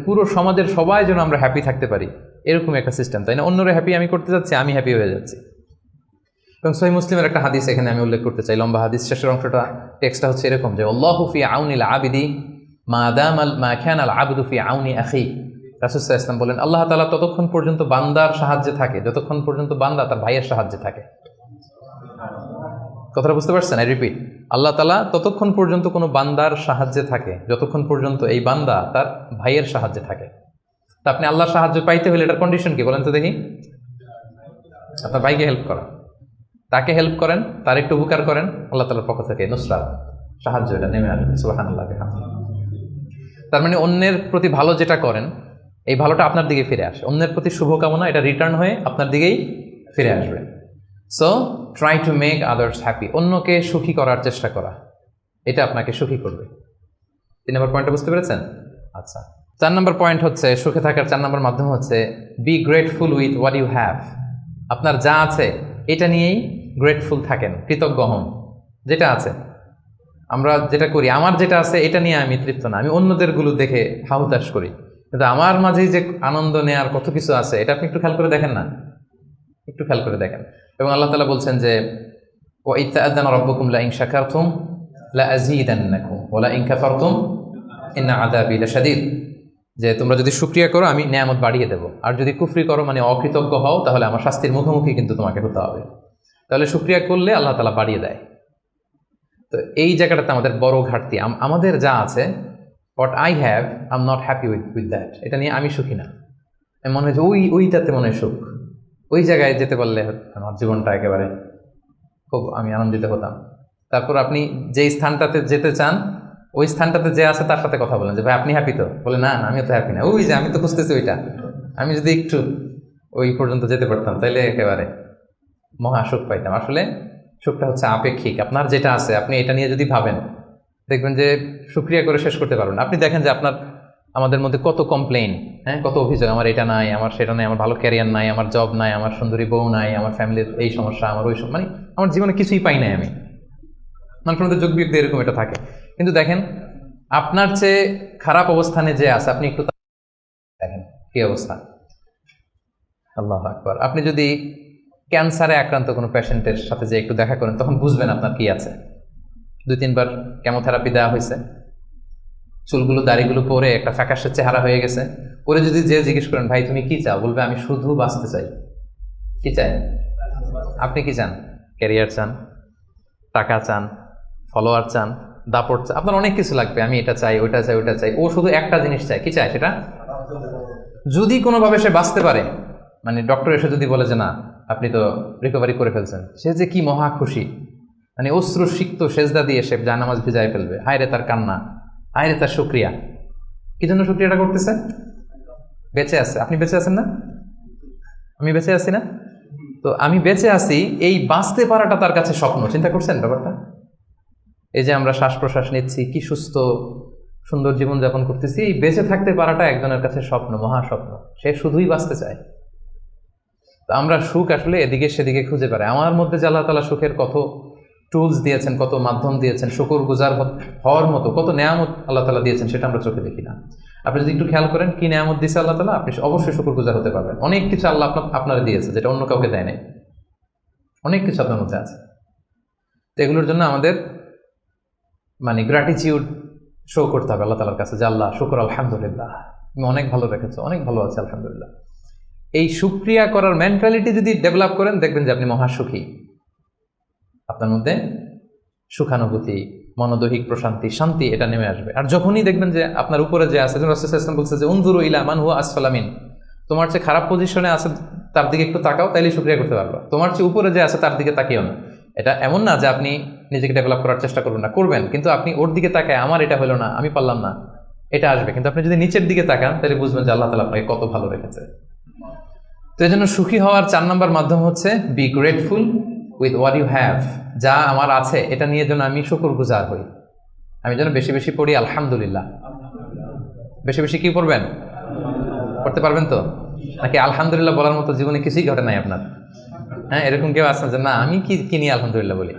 পুরো সমাজের সবাই যেন আমরা হ্যাপি থাকতে পারি, এরকম একটা সিস্টেম, তাই না? অন্যরা হ্যাপি আমি করতে যাচ্ছি, আমি হ্যাপি হয়ে যাচ্ছি। এবং সহিহ মুসলিমের একটা হাদিস এখানে আমি উল্লেখ করতে চাই, লম্বা হাদিস, শেষের অংশটা, টেক্সটটা হচ্ছে এরকম যে আল্লাহু ফি আউনিল আবিদি মা কানাল আবদু ফি আউনি আখি। রাসূল সাল্লাল্লাহু আলাইহি ওয়াসাল্লাম বলেন, আল্লাহ তাআলা ততক্ষণ পর্যন্ত বান্দার সাহায্যে থাকে যতক্ষণ পর্যন্ত বান্দা তার ভাইয়ের সাহায্যে থাকে। কথাটা বুঝতে পারছেন? আই রিপিট, আল্লাহ তাআলা ততক্ষণ পর্যন্ত কোনো বান্দার সাহায্যে থাকে যতক্ষণ পর্যন্ত এই বান্দা তার ভাইয়ের সাহায্যে থাকে। তা আপনি আল্লাহর সাহায্য পাইতে হলে এটার কন্ডিশন কি বলেন তো দেখি? আপনার ভাইকে হেল্প করা, তাকে হেল্প করেন, তার একটু উপকার করেন, আল্লাহ তাআলার পক্ষ থেকে নুসরাত, সাহায্য এটা নেমে আসবে। সুবহানাল্লাহ। তার অন্যের প্রতি ভালো যেটা করেন, এই ভালোটা আপনার দিকে ফিরে আসে। অন্যের প্রতি শুভকামনা, এটা রিটার্ন হয়ে আপনার দিকেই ফিরে আসবে। So try to make others happy, অন্যকে সুখী করার চেষ্টা করা, এটা আপনাকে সুখী করবে। 3 নম্বর পয়েন্টটা বুঝতে পেরেছেন? আচ্ছা, 4 নম্বর পয়েন্ট হচ্ছে, সুখে থাকার 4 নম্বর মাধ্যম হচ্ছে be grateful with what you have. আপনার যা আছে এটা নিয়েই গ্রেটফুল থাকেন, কৃতজ্ঞ হন। যেটা আছে, আমরা যেটা করি, আমার যেটা আছে এটা নিয়ে আমি তৃপ্ত না, আমি অন্যদের গুলো দেখে হাহুতাশ করি, কিন্তু আমার মাঝেই যে আনন্দ নেয়ার কত কিছু আছে, এটা আপনি একটু খেয়াল করে দেখেন না, একটু খেয়াল করে দেখেন। এবং আল্লাহ তাআলা বলছেন যে ওয়া ইয তাআযানা রাব্বুকুম লা ইন শাকারতুম লা আযীদান্নাকুম ওয়া লা ইন কাফারতুম ইন্না আযাবি লাশাদীদ, যে তোমরা যদি শুকরিয়া করো আমি নিয়ামত বাড়িয়ে দেব, আর যদি কুফরি করো অকৃতজ্ঞ হও তাহলে আমার শাস্তির মুখোমুখি কিন্তু তোমাকে হতে হবে। তাহলে শুকরিয়া করলে আল্লাহ তাআলা বাড়িয়ে দেয়। তো এই জায়গাটাতে আমাদের বড় ঘাটতি, আমাদের যা আছে, what I have I am not happy with that, এটা নিয়ে আমি সুখী না। মনে হয় যে ওইটাতে মনে হয় সুখ, ওই জায়গায় যেতে পারলে আমার জীবনটা একেবারে খুব আমি আনন্দিত হতাম। তারপর আপনি যেই স্থানটাতে যেতে চান, ওই স্থানটাতে যে আছে তার সাথে কথা বলেন যে ভাই আপনি হ্যাপি তো? বলে না আমিও তো হ্যাপি না। ওই যে আমি তো খুঁজতেছি ওইটা, আমি যদি একটু ওই পর্যন্ত যেতে পারতাম তাইলে একেবারে মহা সুখ পাইতাম। আসলে সুখটা হচ্ছে আপেক্ষিক, আপনার যেটা আছে আপনি এটা নিয়ে যদি ভাবেন, দেখবেন যে শুকরিয়া করে শেষ করতে পারবেন। আপনি দেখেন যে আমাদের মধ্যে কত কমপ্লেইন, কত অভিযোগ, আমার এটা নাই, আমার সেটা নাই, আমার ভালো ক্যারিয়ার নাই, আমার জব নাই, আমার সুন্দরী বউ নাই, আমার ফ্যামিলির এই সমস্যা, আমার ওই আমার জীবনে কিছুই পাই নাই আমি। মানুষের মধ্যে যোগ বিয়োগ এরকম এটা থাকে। কিন্তু দেখেন আপনার চেয়ে খারাপ অবস্থানে যে আছে, আপনি একটু দেখেন কি অবস্থা। আল্লাহু আকবার। আপনি যদি ক্যান্সারে আক্রান্ত কোনো পেশেন্টের সাথে যে একটু দেখা করেন, তখন বুঝবেন আপনার কি আছে। 2-3 বার কেমোথেরাপি দেওয়া হয়েছে, চুলগুলো দাড়িগুলো পরে একটা ফ্যাকাশের চেহারা হয়ে গেছে। ওরে যদি যে জিজ্ঞেস করেন ভাই তুমি কি চাও, বলবে আমি শুধু বাঁচতে চাই। কি চাই? আপনি কি চান? ক্যারিয়ার চান, টাকা চান, ফলোয়ার চান, দাপট চান, আপনার অনেক কিছু লাগবে। আমি এটা চাই, ওইটা চাই, ওইটা চাই। ও শুধু একটা জিনিস চায়। কি চায় সেটা? যদি কোনোভাবে সে বাঁচতে পারে, ডক্টর এসে যদি বলে যে না আপনি তো রিকভারি করে ফেলছেন, সে যে কি মহা খুশি, অশ্রু সিক্ত সেজদা দিয়ে সে জায়নামাজ ভিজায় ফেলবে। হায় রে তার কান্না, হায় রে তার শুকরিয়া। কি জন্য শুকরিয়াটা করতেছে? বেঁচে আছে। আপনি বেঁচে আছেন না? আমি বেঁচে আছি না? তো আমি বেঁচে আছি, এই বাঁচতে পারাটা তার কাছে স্বপ্ন। চিন্তা করছেন ব্যাপারটা? এই যে আমরা শ্বাস প্রশ্বাস নিচ্ছি, কি সুস্থ সুন্দর জীবন যাপন করতেছি, এই বেঁচে থাকতে পারাটা একজনের কাছে স্বপ্ন, মহাস্বপ্ন। সে শুধুই বাঁচতে চায়। তো আমরা সুখ আসলে এদিকে সেদিকে খুঁজে পাই। আমার মধ্যে যে আল্লাহ তাআলা সুখের কত টুলস দিয়েছেন, কত মাধ্যম দিয়েছেন, শুকর গুজার হওয়ার মতো কত নেয়ামত আল্লাহ তাআলা দিয়েছেন, সেটা আমরা চোখে দেখি না। আপনি যদি একটু খেয়াল করেন কি নেয়ামত দিয়েছে আল্লাহ তাআলা, আপনি অবশ্যই শুকর গুজার হতে পারবেন। অনেক কিছু আল্লাহ আপনারা দিয়েছে যেটা অন্য কাউকে দেয় নাই। অনেক কিছু আপনার মধ্যে আছে। তো এগুলোর জন্য আমাদের মানে গ্র্যাটিটিউড শো করতে হবে আল্লাহ তাআলার কাছে, যে আল্লাহ শুকর, আলহামদুলিল্লাহ, তুমি অনেক ভালো রেখেছো, অনেক ভালো আছে, আলহামদুলিল্লাহ। এই শুকরিয়া করার মেন্টালিটি যদি ডেভেলপ করেন, দেখবেন যে আপনি মহাসুখী। আপনার মধ্যে সুখানুভূতি, মনোদৈহিক প্রশান্তি, শান্তি এটা নেমে আসবে। আর যখনই দেখবেন যে আপনার উপরে যে আছে, রাসূল সাল্লাল্লাহু আলাইহি ওয়াসাল্লাম বলছে যে উনজুরু ইলা মান হুয়া আসফালা মিন, তোমার চেয়ে খারাপ পজিশনে আছে তার দিকে একটু তাকাও, তাইলে শুকরিয়া করতে পারবা। তোমার চেয়ে উপরে যে আছে তার দিকে তাকিও না। এটা এমন না যে আপনি নিজেকে ডেভেলপ করার চেষ্টা করবেন না, করবেন, কিন্তু আপনি ওর দিকে তাকায় আমার এটা হলো না, আমি পারলাম না, এটা আসবে। কিন্তু আপনি যদি নিচের দিকে তাকান তাহলে বুঝবেন যে আল্লাহ তাআলা আপনাকে কত ভালো রেখেছে। তো এই জন্য সুখী হওয়ার 4 নম্বর মাধ্যম হচ্ছে be grateful with what you have. যা আমার আছে এটা নিয়ে যেন আমি শুকরগুজার হই। আমি যেন বেশি বেশি পড়ি আলহামদুলিল্লাহ। বেশি বেশি কি পড়বেন? পড়তে পারবেন তো? নাকি আলহামদুলিল্লাহ বলার মতো জীবনে কিছুই ঘটে নাই আপনার? হ্যাঁ, এরকম কেউ আছেন যে না আমি কি নিয়ে আলহামদুলিল্লাহ বলি,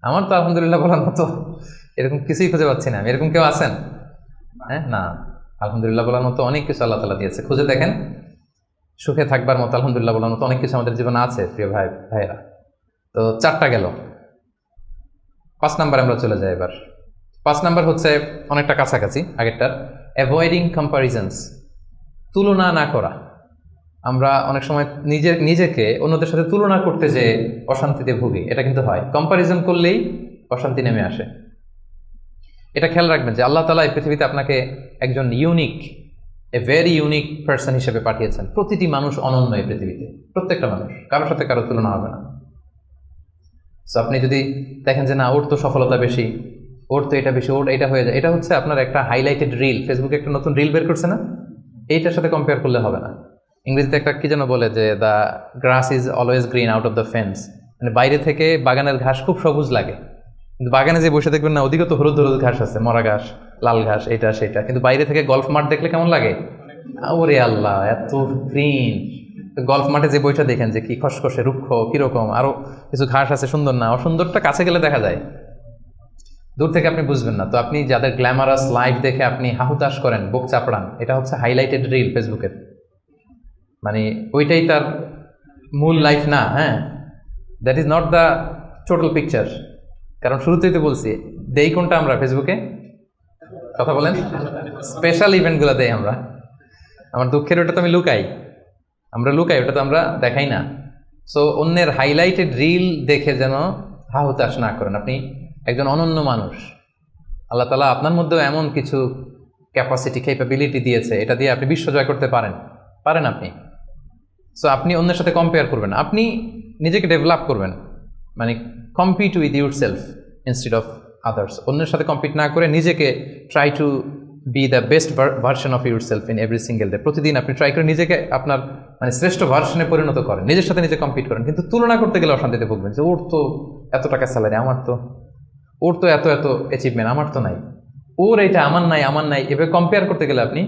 আমার তো আলহামদুলিল্লাহ বলার মতো এরকম কিছুই খুঁজে পাচ্ছি না। এরকম কেউ আছেন? হ্যাঁ, না, আলহামদুলিল্লাহ বলার মতো অনেক কিছু আল্লাহ তাআলা দিয়েছে। খুঁজে দেখেন, সুখে থাকবার মতো, আলহামদুলিল্লাহ বলার মতো অনেক কিছু আমাদের জীবনে আছে প্রিয় ভাইরা। তো 4টা গেল। 5 নাম্বার আমরা চলে যাই এবার। 5 নাম্বার হচ্ছে অনেকটা কাছাকাছি আগেরটার, অ্যাভয়েডিং কম্পারিজনস। তুলনা না করা। আমরা অনেক সময় নিজেকে অন্যদের সাথে তুলনা করতে যে অশান্তিতে ভুগি, এটা কিন্তু হয়। কম্পারিজন করলেই অশান্তি নেমে আসে। এটা খেয়াল রাখবেন যে আল্লাহ তাআলা এই পৃথিবীতে আপনাকে একজন unique, a very unique person হিসেবে পাঠিয়েছেন। প্রতিটি মানুষ অনন্য এই পৃথিবীতে, প্রত্যেকটা মানুষ, কারোর সাথে কারো তুলনা হবে না। সো আপনি যদি দেখেন যে না ওর তো সফলতা বেশি, ওর তো এটা বেশি, ওর এটা হয়ে যায়, এটা হচ্ছে আপনার একটা হাইলাইটেড রিল। ফেসবুকে একটা নতুন রিল বের করছে না, এইটার সাথে কম্পেয়ার করলে হবে না। ইংরেজিতে একটা কি যেন বলে যে the grass is always green out of the fence, মানে বাইরে থেকে বাগানের ঘাস খুব সবুজ লাগে, কিন্তু বাগানে যে বসে দেখবেন না ওদিকে তো হলুদ হলুদ ঘাস আছে, মরা ঘাস, লাল ঘাস, এটা সেটা, কিন্তু বাইরে থেকে গল্ফ মাঠ দেখলে কেমন লাগে? ওরে আল্লাহ, এত গ্রিন। গল্ফ মাঠে যে বইটা দেখেন যে কি খসখসে রুক্ষ, কিরকম, আরো কিছু ঘাস আছে, সুন্দর না? অসুন্দরটা কাছে গেলে দেখা যায়, দূর থেকে আপনি বুঝবেন না। তো আপনি যাদের গ্ল্যামারাস লাইফ দেখে আপনি হাহুতাশ করেন, বুক চাপড়ান, এটা হচ্ছে হাইলাইটেড রিল ফেসবুকের, মানে ওইটাই তার মূল লাইফ না। হ্যাঁ, that is not the total picture. কারণ শুরুতেই তো বলছি, দেই কোনটা আমরা ফেসবুকে? কথা বলেন, স্পেশাল ইভেন্টগুলো দেই আমরা। আমার দুঃখের ওটা তো আমি লুকাই, আমরা লুকাই, ওটা তো আমরা দেখাই না। সো অন্যের হাইলাইটেড রিল দেখে যেন হাহুতাশ না করেন। আপনি একজন অনন্য মানুষ, আল্লাহ তাআলা আপনার মধ্যেও এমন কিছু ক্যাপাসিটি, ক্যাপাবিলিটি দিয়েছে, এটা দিয়ে আপনি বিশ্ব জয় করতে পারেন আপনি। সো আপনি অন্যের সাথে কম্পেয়ার করবেন, আপনি নিজেকে ডেভেলপ করবেন, মানে compete with your self instead of others. অন্যের সাথে কম্পিট না করে নিজেকে try to B the best version of your self in every single day. প্রতিদিন আপনি ট্রাই করে নিজেকে আপনার মানে শ্রেষ্ঠ ভার্সনে পরিণত করেন, নিজের সাথে নিজে কম্পিট করেন। কিন্তু তুলনা করতে গেলে অশান্তিতে ভুগবেন যে ওর তো এত টাকা স্যালারি, আমার তো, ওর তো এত এত অ্যাচিভমেন্ট, আমার তো নাই, ওর এইটা আমার নাই। এভাবে কম্পেয়ার করতে গেলে আপনি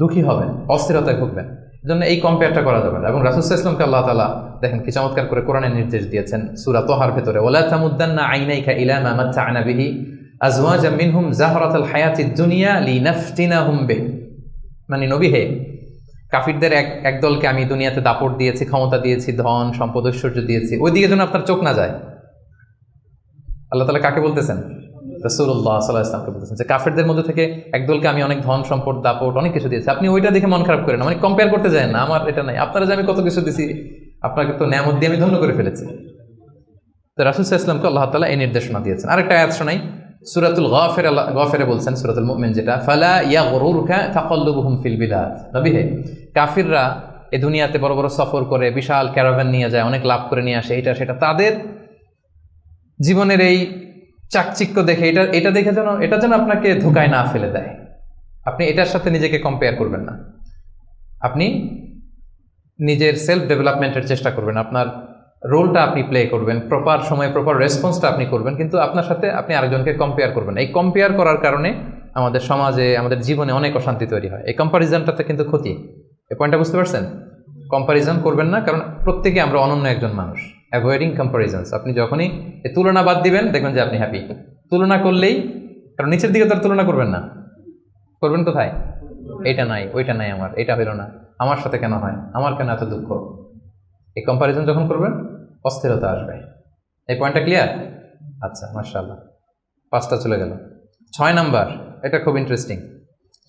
দুঃখী হবেন, অস্থিরতায় ভুগবেন। জন্য এই কম্পেয়ারটা করা যাবে না। এবং রাসূল সাল্লাল্লাহু আলাইহি ওয়াসাল্লামকে আল্লাহ তাআলা দেখেন কি চমৎকার করে কোরআনে নির্দেশ দিয়েছেন সূরা তাহার ভেতরে, ওয়ালা তামুদ্দান্না আইনাইকা ইলা মা মাত্তা'না বিহি আজওয়াজাম মিনহুম যাহরাতাল হায়াতিদ দুনিয়া লিনাফতিনাহুম বিহি। মানে নবী হে, কাফিরদের এক দলকে আমি দুনিয়াতে দাপট দিয়েছি, ক্ষমতা দিয়েছি, ধন সম্পদ ঐশ্বর্য দিয়েছি, ওইদিকে যেন আপনার চোখ না যায়। আল্লাহ তাআলা কাকে বলতেছেন? রাসূলুল্লাহ সাল্লাল্লাহু আলাইহি ওয়াসাল্লামকে বলতেছেন যে কাফেরদের মধ্যে থেকে একদলকে আমি অনেক ধন সম্পদ দাপট অনেক কিছু দিয়েছি, আপনি ওইটা দেখে মন খারাপ করেন না, মানে কম্পেয়ার করতে যায় না, আমার এটা নাই, আপনারা যে আমি কত কিছু দিছি, আপনাকে তো নেয়ামত দিয়ে আমি ধন্য করে ফেলেছি। তো রাসূল সাল্লাল্লাহু আলাইহি ওয়াসাল্লামকে আল্লাহ তাআলা এই নির্দেশনা দিয়েছেন। আরেকটা আয়াত শোনাই, সূরাতুল গাফিরে বলছেন, সূরাতুল মুমিন যেটা, ফালা ইয়াগরুরকা তাকাল্লুবুহুম ফিল বিলাদ। নবী হে, কাফিররা এই দুনিয়াতে বড় বড় সফর করে, বিশাল ক্যারাভান নিয়ে যায়, অনেক লাভ করে নিয়ে আসে, এটা সেটা, তাদের জীবনের এই চাকচিক্য দেখে এটা দেখে এটা যেন আপনাকে ধোকায় না ফেলে দেয়। আপনি এটার সাথে নিজেকে কম্পেয়ার করবেন না। আপনি নিজের সেলফ ডেভেলপমেন্টের চেষ্টা করবেন, আপনার রোলটা আপনি প্লে করবেন, প্রপার সময়ে প্রপার রেসপন্সটা আপনি করবেন, কিন্তু আপনার সাথে আপনি আরেকজনকে কম্পেয়ার করবেন। এই কম্পেয়ার করার কারণে আমাদের সমাজে, আমাদের জীবনে অনেক অশান্তি তৈরি হয়। এই কম্পারিজনটাতে কিন্তু ক্ষতি। এই পয়েন্টটা বুঝতে পারছেন? কম্পারিজন করবেন না, কারণ প্রত্যেকে আমরা অনন্য একজন মানুষ। অ্যাভয়েডিং কম্পারিজনস, আপনি যখনই এই তুলনা বাদ দিবেন দেখবেন যে আপনি হ্যাপি। তুলনা করলেই, কারণ নিচের দিকে তো আর তুলনা করবেন না, করবেন কোথায়? এইটা নাই, ওইটা নাই, আমার এটা হইল না, আমার সাথে কেন হয়, আমার কেন এত দুঃখ। এই কম্পারিজন যখন করবেন অস্থিরতা আসবে। এই পয়েন্টটা ক্লিয়ার? আচ্ছা, মাশাআল্লাহ, 5টা চলে গেল। 6 নাম্বার, এটা খুব ইন্টারেস্টিং।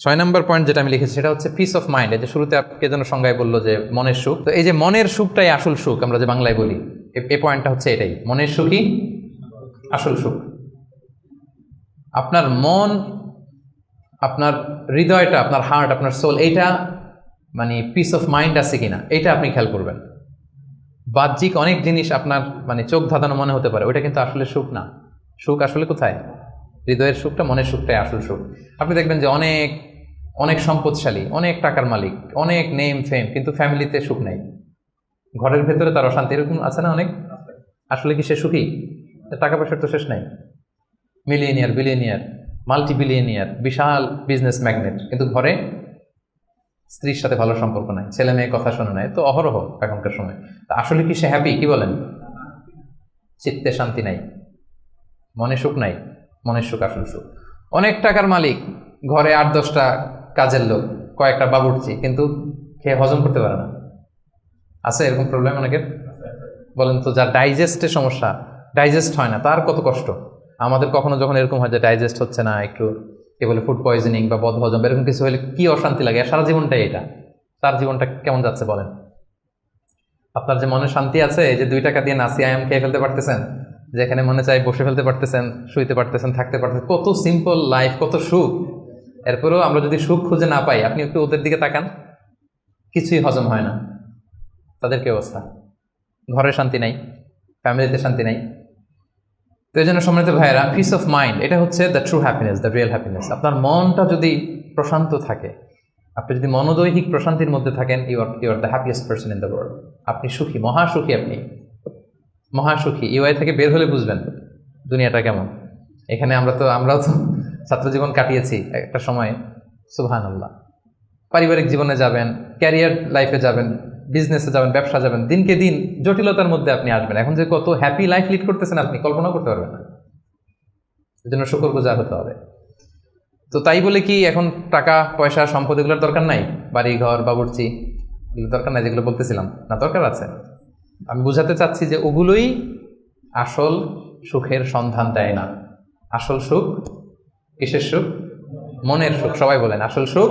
6 নাম্বার পয়েন্ট যেটা আমি লিখেছি সেটা হচ্ছে পিস অফ মাইন্ড। এই যে শুরুতে কে যেন সংজ্ঞায় বললো যে মনের সুখ, তো এই যে মনের সুখটাই আসল সুখ, আমরা যে বাংলায় বলি, এই পয়েন্টটা হচ্ছে এটাই, মনের সুখই আসল সুখ। আপনার মন, আপনার হৃদয়টা, আপনার হার্ট, আপনার সোল, এইটা মানে পিস অফ মাইন্ড আছে কিনা এইটা আপনি খেয়াল করবেন। বাহ্যিক অনেক জিনিস আপনার মানে চোখ ধাঁধানো মনে হতে পারে, ওইটা কিন্তু আসলে সুখ না। সুখ আসলে কোথায়? হৃদয়ের সুখটা, মনের সুখটাই আসল সুখ। আপনি দেখবেন যে অনেক অনেক সম্পদশালী, অনেক টাকার মালিক, অনেক নেম ফেম, কিন্তু ফ্যামিলিতে সুখ নাই, ঘরের ভেতরে তার অশান্তি, এরকম আছে না অনেক? আসলে কি সে সুখী? টাকা পয়সার তো শেষ নাই, মিলিয়নিয়ার, বিলিয়নিয়ার, মাল্টি বিলিয়নিয়ার, বিশাল বিজনেস ম্যাগনেট, কিন্তু ঘরে স্ত্রীর সাথে ভালো সম্পর্ক নাই, ছেলে মেয়ে কথা শোনে নাই, তো অহরহ এখনকার সময়। তা আসলে কি সে হ্যাপি? কি বলেন? চিত্তে শান্তি নাই, মনে সুখ নাই। মনের সুখ আসল সুখ। অনেক টাকার মালিক, ঘরে 8-10টা কাজের লোক, কয়েকটা বাবুর্চি, কিন্তু খেয়ে হজম করতে পারে না। আছে এরকম প্রবলেম অনেকের? বলেন তো, যার ডাইজেস্টের সমস্যা, ডাইজেস্ট হয় না, তার কত কষ্ট। আমাদের কখনো যখন এরকম হয় যে ডাইজেস্ট হচ্ছে না, একটু কি বলে ফুড পয়জনিং বা বদহজম, এরকম কিছু হলে কি অশান্তি লাগে। সারা জীবনটাই এটা, তার জীবনটা কেমন যাচ্ছে বলেন? আপনার যে মনে শান্তি আছে, এই যে 2 টাকা দিয়ে নাসি আয়াম খেয়ে ফেলতে পারতেছেন, যেখানে মনে চাই বসে ফেলতে পারতেছেন, শুইতে পারতেছেন, থাকতে পারতেছেন, কত সিম্পল লাইফ, কত সুখ। এরপরেও আমরা যদি সুখ খুঁজে না পাই, আপনি একটু ওদের দিকে তাকান, কিছুই হজম হয় না, তাদের কি অবস্থা? ঘরে শান্তি নাই, ফ্যামিলিতে শান্তি নাই। তো এই জন্য সম্মানিত ভাইয়েরা, পিস অফ মাইন্ড এটা হচ্ছে the true happiness, the real happiness. আপনার মনটা যদি প্রশান্ত থাকে, আপনি যদি মনোদৈহিক প্রশান্তির মধ্যে থাকেন, you are the happiest person in the world. আপনি সুখী, মহাসুখী, আপনি মহাসুখী। ইউআই থেকে বের হলে বুঝবেন দুনিয়াটা কেমন। এখানে আমরাও তো ছাত্র জীবন কাটিয়েছি একটা সময়, সুবহানাল্লাহ। পারিবারিক জীবনে যাবেন, ক্যারিয়ার লাইফে যাবেন, বিজনেসে যাবেন, ব্যবসা যাবেন, দিনকে দিন জটিলতার মধ্যে আপনি আসবেন। এখন যে কত হ্যাপি লাইফ লিড করতেছেন আপনি কল্পনা করতে পারবেন না। এই জন্য শুকরগুজার হতে হবে। তো তাই বলে কি এখন টাকা পয়সা সম্পদ এগুলোর দরকার নাই? বাড়ি ঘর বাবুর্চি এগুলো দরকার নাই, যেগুলো বলতেছিলাম না, দরকার আছে। আমি বুঝাতে চাচ্ছি যে ওগুলোই আসল সুখের সন্ধান দেয় না। আসল সুখ কিসের সুখ? মনের সুখ। সবাই বলেন আসল সুখ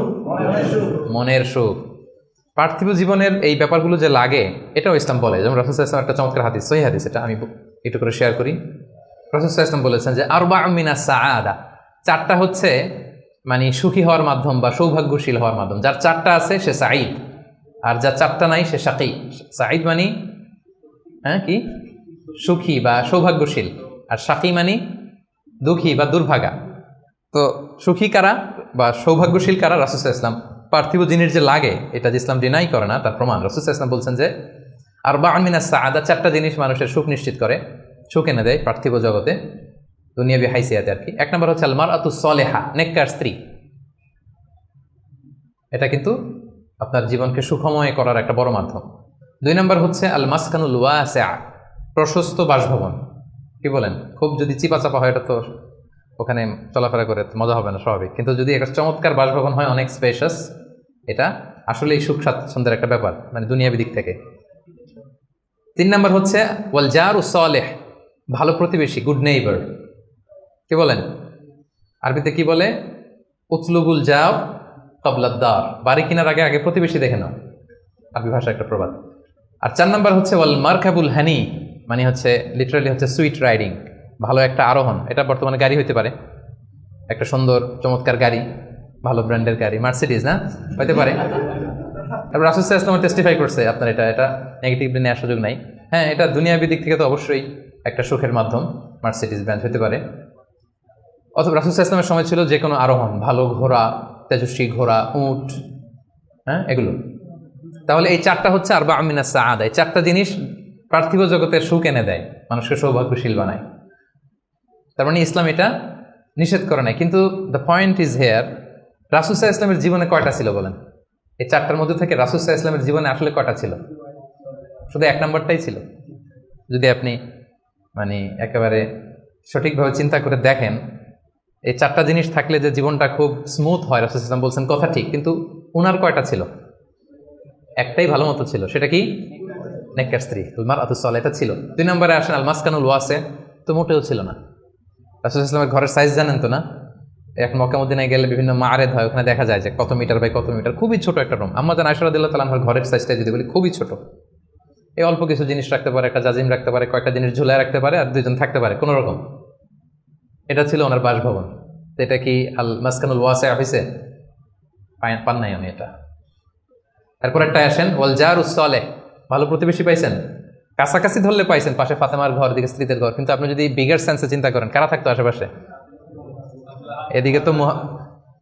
মনের সুখ। পার্থিব জীবনের এই ব্যাপারগুলো যে লাগে, এটাও ইসলাম বলে। যেমন রাসূল সাল্লাল্লাহু আলাইহি ওয়াসাল্লাম একটা চমৎকার হাদিস, সহিহ হাদিস, এটা আমি একটু করে শেয়ার করি। রাসূল সাল্লাল্লাহু আলাইহি ওয়াসাল্লাম বলেছেন যে আরবা'উম মিনাস সাআদা, 4টা হচ্ছে মানে সুখী হওয়ার মাধ্যম বা সৌভাগ্যশীল হওয়ার মাধ্যম। যার 4টা আছে সে সাঈদ, আর যার 4টা নাই সে শাকী। সাঈদ মানে কি? সুখী বা সৌভাগ্যশীল, আর শাকী মানে দুঃখী বা দুর্ভাগা। তো সুখী কারা বা সৌভাগ্যশীল কারা? রাসূল সাল্লাল্লাহু আলাইহি ওয়াসাল্লাম পার্থিব জিনিস যে লাগে, এটা যে ইসলাম ডিনাই করে না তার প্রমাণ। রাসূল সাল্লাল্লাহু আলাইহি ওয়াসাল্লাম বলছেন যে আরবা'উম মিনাস সাআদা, 4টা জিনিস মানুষের সুখ নিশ্চিত করে, সুখ এনে দেয় পার্থিব জগতে, দুনিয়াবি হাইসিয়াতে আর কি। 1 নম্বর হচ্ছে আল মারআতুস সালেহা, নেককার স্ত্রী। এটা কিন্তু আপনার জীবনকে সুখময় করার একটা বড় মাধ্যম। 2 নম্বর হচ্ছে আল মাসকানুল ওয়াসিআ, প্রশস্ত বাসভবন। কি বলেন? খুব যদি চিপাচাপা হয়, এটা তো ওখানে চলাফেরা করে মজা হবে না, স্বাভাবিক। কিন্তু যদি একটা চমৎকার বাসভবন হয়, অনেক স্পেশাস, এটা আসলেই সুখ স্বাচ্ছন্দ্যের একটা ব্যাপার, মানে দুনিয়াবি দিক থেকে। 3 নম্বর হচ্ছে ওয়াল জারুস সালেহ, ভালো প্রতিবেশী, গুড নেইবার। কি বলেন? আরবিতে কি বলে? উতলুবুল জার ক্বাবলাদ দার, বাড়ি কেনার আগে আগে প্রতিবেশী দেখে নাও, আরবি ভাষা একটা প্রবাদ। আর 4 নম্বর হচ্ছে ওয়াল মারকাবুল হানি, মানে হচ্ছে লিটারালি হচ্ছে সুইট রাইডিং, ভালো একটা আরোহণ। এটা বর্তমানে গাড়ি হইতে পারে, একটা সুন্দর চমৎকার গাড়ি, ভালো ব্র্যান্ডের গাড়ি, মার্সিডিজ না হইতে পারে। তারপর রাসূল সাল্লাল্লাহু আলাইহি ওয়াসাল্লাম টেস্টিফাই করছে আপনার এটা নেগেটিভলি নেওয়ার সুযোগ নাই। হ্যাঁ, এটা দুনিয়াবি দিক থেকে তো অবশ্যই একটা সুখের মাধ্যম, মার্সিডিজ ব্র্যান্ড হতে পারে। অথবা রাসূল সাল্লাল্লাহু আলাইহি ওয়াসাল্লামের সময় ছিল যে কোনো আরোহণ, ভালো ঘোড়া, তেজস্বী ঘোড়া, উট, হ্যাঁ এগুলো। তাহলে এই চারটা হচ্ছে আরবা মিনাস সাআদা। এই চারটা জিনিস পার্থিব জগতের সুখ এনে দেয়, মানুষকে সৌভাগ্যশীল বানায়। তার মানে ইসলাম এটা নিষেধ করে নাই। কিন্তু দ্য পয়েন্ট ইজ হেয়ার, রাসূল সাল্লাল্লাহু আলাইহি ওয়াসাল্লামের জীবনে কয়টা ছিল বলেন? এই চারটার মধ্যে থেকে রাসূল সাল্লাল্লাহু আলাইহি ওয়াসাল্লামের জীবনে আসলে কয়টা ছিল? শুধু এক নম্বরটাই ছিল। যদি আপনি মানে একেবারে সঠিকভাবে চিন্তা করে দেখেন, এই চারটা জিনিস থাকলে যে জীবনটা খুব স্মুথ হয়, রাসূল সাল্লাল্লাহু আলাইহি ওয়াসাল্লাম বলছেন কথা ঠিক, কিন্তু উনার কয়টা ছিল? একটাই ভালো মতো ছিল, সেটা কি? নেককার স্ত্রী, মারআতুস সালিহা, এটা ছিল। 2 নম্বরে আসেন আল মাসকানুল ওয়াসি, তো মোটেও ছিল না। রাসূল সাল্লাল্লাহু আলাইহি ওয়াসাল্লামের ঘরের সাইজ জানেন তো না? এখন মক্কা মদিনায় গেলে বিভিন্ন মাআরেদ হয়, ওখানে দেখা যায় যে কত মিটার বাই কত মিটার, খুবই ছোট একটা রুম। আম্মা জান আয়েশা রাদিয়াল্লাহু তাআলা আনহার ঘরের সাইজটা যদি বলি, খুবই ছোট। এই অল্প কিছু জিনিস রাখতে পারে, একটা জাজিম রাখতে পারে, কয়েকটা জিনিস ঝুলায় রাখতে পারে, আর দুইজন থাকতে পারে কোনো রকম। এটা ছিল ওনার বাসভবন। তো এটা কি আল মাসকানুল ওয়াসি হইছে? পান নাই আমি এটা। তারপর একটা আসেন ওয়াল জারুস সালেহ, ভালো প্রতিবেশী পাইছেন? কাছাকাছি ধরলে পাইছেন, পাশে ফাতেমার ঘর, দিকে স্ত্রীদের ঘর। কিন্তু আপনি যদি বিগার সেন্সে চিন্তা করেন, কারা থাকতো আশেপাশে? এদিকে তো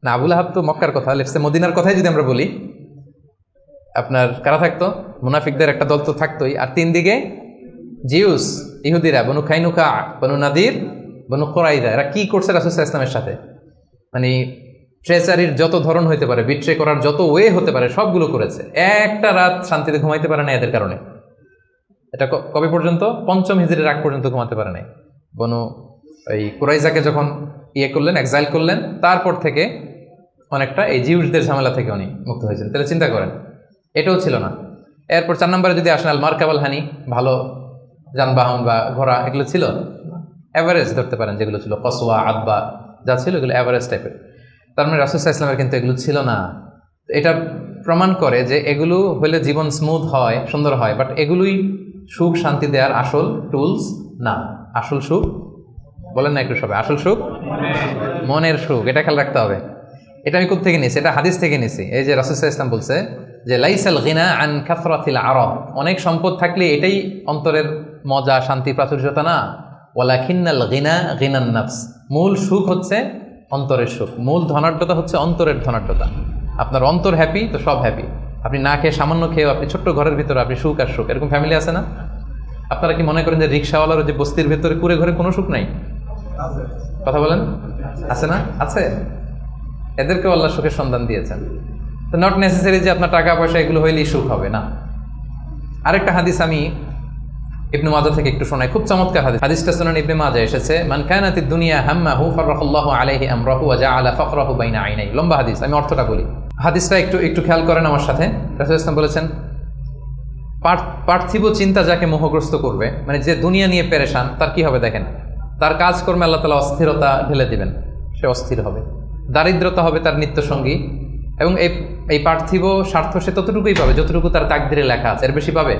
না, আবুল আহাব তো মক্কার কথা, লেটসে মদিনার কথাই যদি আমরা বলি, আপনার কারা থাকতো? মুনাফিকদের একটা দল তো থাকতোই। আর 3 দিকে জিউস, ইহুদিরা, বনু খাইনুকা, বনু নাদির, বনু কুরাইযা। এরা কি করছে রাসূল সাল্লাল্লাহু আলাইহি ওয়াসাল্লামের সাথে? মানে ট্রেচারির যত ধরন হতে পারে, বিট্রে করার যত ওয়ে হতে পারে, সবগুলো করেছে। একটা রাত শান্তিতে ঘুমাইতে পারে না এদের কারণে। এটা কবে পর্যন্ত? 5ম হিজরির আগ পর্যন্ত ঘুমাতে পারে নাই। বনু এই কুরাইজাকে যখন করলেন, এক্সাইল করলেন, তারপর থেকে অনেকটা এই জিউসদের ঝামেলা থেকে উনি মুক্ত হয়েছেন। তাহলে চিন্তা করেন, এটাও ছিল না। এরপর 4 নম্বরে যদি আসেন আল মারকাবাল হানি, ভালো যানবাহন বা ঘোড়া, এগুলো ছিল? অ্যাভারেজ ধরতে পারেন যেগুলো ছিল, কসওয়া, আদবা যা ছিল এগুলো অ্যাভারেজ টাইপের। তার মানে রাসূল সাল্লাল্লাহু আলাইহি ওয়াসাল্লামের কিন্তু এগুলো ছিল না। এটা প্রমাণ করে যে এগুলো হলে জীবন স্মুথ হয়, সুন্দর হয়, বাট এগুলোই সুখ শান্তি দেওয়ার আসল টুলস না। আসল সুখ বলেন না একটু সবাই, আসল সুখ মনের সুখ। এটা খেয়াল রাখতে হবে। এটা আমি কোথা থেকে নিয়েছি? এটা হাদিস থেকে নিয়েছি। এই যে রাসূল সাল্লাল্লাহু আলাইহি ওয়াসাল্লাম বলছে যে লাইসাল গিনা আন কাসরাতিল আরাব, অনেক সম্পদ থাকলে এটাই অন্তরের মজা, শান্তি, প্রাচুর্যতা না। ওয়ালাকিন্নাল গিনা গিনান নাফস, মূল সুখ হচ্ছে অন্তরের সুখ, মূল ধনাঢ্যতা হচ্ছে অন্তরের ধনাঢ্যতা। আপনার অন্তর হ্যাপি তো সব হ্যাপি। আপনি না খেয়ে, সামান্য খেয়েও, আপনি ছোট্ট ঘরের ভিতরে আপনি সুখ আর সুখ, এরকম ফ্যামিলি আছে না? আপনারা কি মনে করেন যে রিক্সাওয়ালার যে বস্তির ভেতরে কুড়ে ঘরে কোনো সুখ নাই? কথা বলেন, আছে না? আছে। এদেরকেও আল্লাহ সুখের সন্ধান দিয়েছেন। তো নট নেসেসারি যে আপনার টাকা পয়সা এগুলো হইলেই সুখ হবে না। আরেকটা হাদিস আমি ইবনে মাজাহ থেকে একটু শোনাই, খুব চমৎকার হাদিস। হাদিসটা শুনুন, ইবনে মাজাহ এসেছে, মান কানাতিদ দুনিয়া হাম্মাহু ফারাকাল্লাহু আলাইহি আমরাহু ওয়া জাআলা ফাকরাহু বাইনা আইনাই। লম্বা হাদিস, আমি অর্থটা বলি। হাদিসটা একটু খেয়াল করেন আমার সাথে। রাসূল সাল্লাল্লাহু আলাইহি ওয়াসাল্লাম বলেছেন, পার্থিব চিন্তা যাকে মোহগ্রস্ত করবে, মানে যে দুনিয়া নিয়ে পেরেশান, তার কি হবে দেখেন? তার কাজকর্মে আল্লাহ তাআলা অস্থিরতা ঢেলে দিবেন, সে অস্থির হবে। দারিদ্রতা হবে তার নিত্যসঙ্গী, এবং এই পার্থিব স্বার্থ সে ততটুকুই পাবে যতটুকু তার তাকদিরে লেখা আছে, এর বেশি পাবে?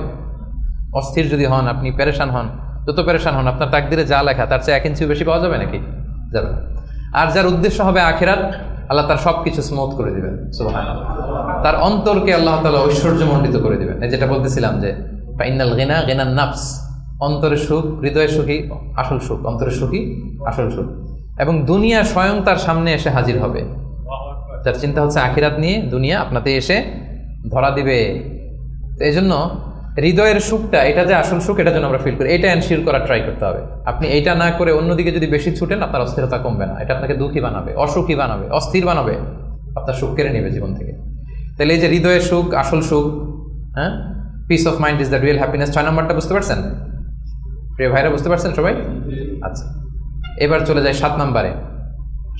অস্থির যদি হন, আপনি পেরেশান হন, যত পেরেশান হন, আপনার তাকদিরে যা লেখা তার চেয়ে 1 ইঞ্চিও বেশি পাওয়া যাবে নাকি? যাবে না। আর যার উদ্দেশ্য হবে আখিরাত, আল্লাহ তার সবকিছু স্মুথ করে দিবেন, সুবহানাল্লাহ। তার অন্তরকে আল্লাহ তাআলা ঐশ্বর্যমণ্ডিত করে দিবেন। এই যেটা বলতেছিলাম যে ফাইনাল গিনা গিনান নাফস, অন্তরের সুখ, হৃদয়ের সুখী আসল সুখ, অন্তরের সুখী আসল সুখ। এবং দুনিয়া স্বয়ং তার সামনে এসে হাজির হবে। যার চিন্তা হচ্ছে আখিরাত নিয়ে, দুনিয়া আপনাতে এসে ধরা দিবে। তো এই জন্য হৃদয়ের সুখটা, এটা যে আসল সুখ, এটা যেন আমরা ফিল করি, এটা এনশিওর করার ট্রাই করতে হবে। আপনি এইটা না করে অন্যদিকে যদি বেশি ছুটেন, আপনার অস্থিরতা কমবে না, এটা আপনাকে দুঃখী বানাবে, অসুখী বানাবে, অস্থির বানাবে, আপনার সুখ কেড়ে নেবে জীবন থেকে। তাহলে এই যে হৃদয়ের সুখ, আসল সুখ, হ্যাঁ, piece of mind is the real happiness. 6 নম্বরটা বুঝতে পারছেন প্রিয় ভাইরা? বুঝতে পারছেন সবাই? আচ্ছা, এবার চলে যায় 7 নম্বরে।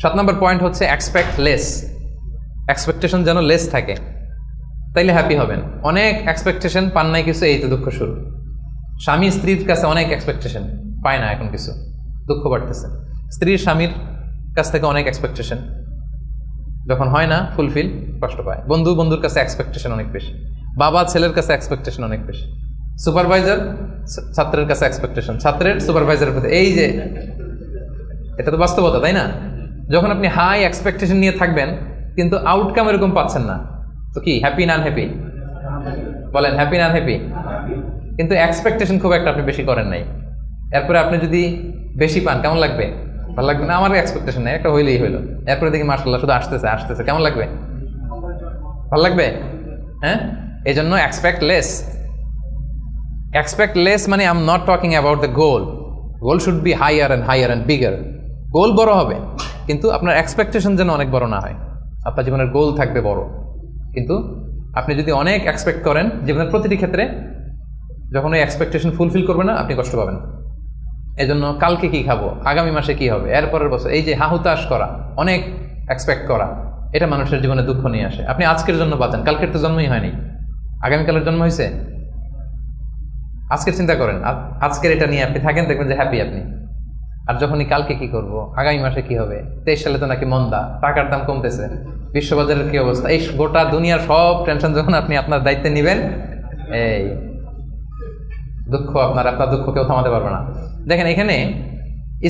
7 নম্বর পয়েন্ট হচ্ছে এক্সপেক্ট লেস। এক্সপেকটেশন যেন লেস থাকে, তাইলে হ্যাপি হবেন। অনেক এক্সপেকটেশন পান নাই কিছু, এই তো দুঃখ শুরু। স্বামী স্ত্রীর কাছে অনেক এক্সপেকটেশন, পায় না এখন কিছু, দুঃখ বাড়তেছে। স্ত্রীর স্বামীর কাছ থেকে অনেক এক্সপেকটেশন, যখন হয় না ফুলফিল, কষ্ট পায়। বন্ধুর কাছে এক্সপেকটেশন অনেক বেশি, বাবা ছেলের কাছে এক্সপেকটেশন অনেক বেশি, সুপারভাইজার ছাত্রের কাছে এক্সপেকটেশন, ছাত্রের সুপারভাইজারের প্রতি। এই যে এটা তো বাস্তবতা, তাই না? যখন আপনি হাই এক্সপেকটেশন নিয়ে থাকবেন কিন্তু আউটকাম এরকম পাচ্ছেন না, তো কি হ্যাপি না আনহ্যাপি? বলেন, হ্যাপি না আনহ্যাপি? কিন্তু এক্সপেকটেশন খুব একটা আপনি বেশি করেন নাই, এরপরে আপনি যদি বেশি পান কেমন লাগবে? ভালো লাগবে না? আমার এক্সপেকটেশন নেই, একটা হইলেই হইলো, এরপরে দেখি মাশাআল্লাহ শুধু আসতেছে, কেমন লাগবে? ভালো লাগবে? হ্যাঁ, এই জন্য এক্সপেক্ট লেস মানে I am not talking about the goal should be higher and bigger. Goal বড় হবে, কিন্তু আপনার এক্সপেকটেশন যেন অনেক বড় না হয়। আপনার জীবনের গোল থাকবে বড়, কিন্তু আপনি যদি অনেক এক্সপেক্ট করেন জীবনের প্রতিটি ক্ষেত্রে, যখন ওই এক্সপেকটেশন ফুলফিল করবে না আপনি কষ্ট পাবেন। এই জন্য কালকে কি খাবো, আগামী মাসে কি হবে, এরপরের বছর, এই যে হাহুতাশ করা, অনেক এক্সপেক্ট করা, এটা মানুষের জীবনে দুঃখ নিয়ে আসে। আপনি আজকের জন্য বাঁচেন, কালকের তো জন্মই হয়নি, আগামীকালের জন্ম হয়েছে। আজকের চিন্তা করেন, আজকের এটা নিয়ে আপনি থাকেন, দেখবেন যে হ্যাপি আপনি। আর যখনই কালকে কি করব, আগামী মাসে কি হবে, 23 সালে তো নাকি মন্দা, টাকার দাম কমতেছে, বিশ্ববাজারের কি অবস্থা, এই গোটা দুনিয়ার সব টেনশন যখন আপনি আপনার দায়িত্বে নেবেন, এই দুঃখ আপনার দুঃখ কেউ থামাতে পারবে না। দেখেন এখানে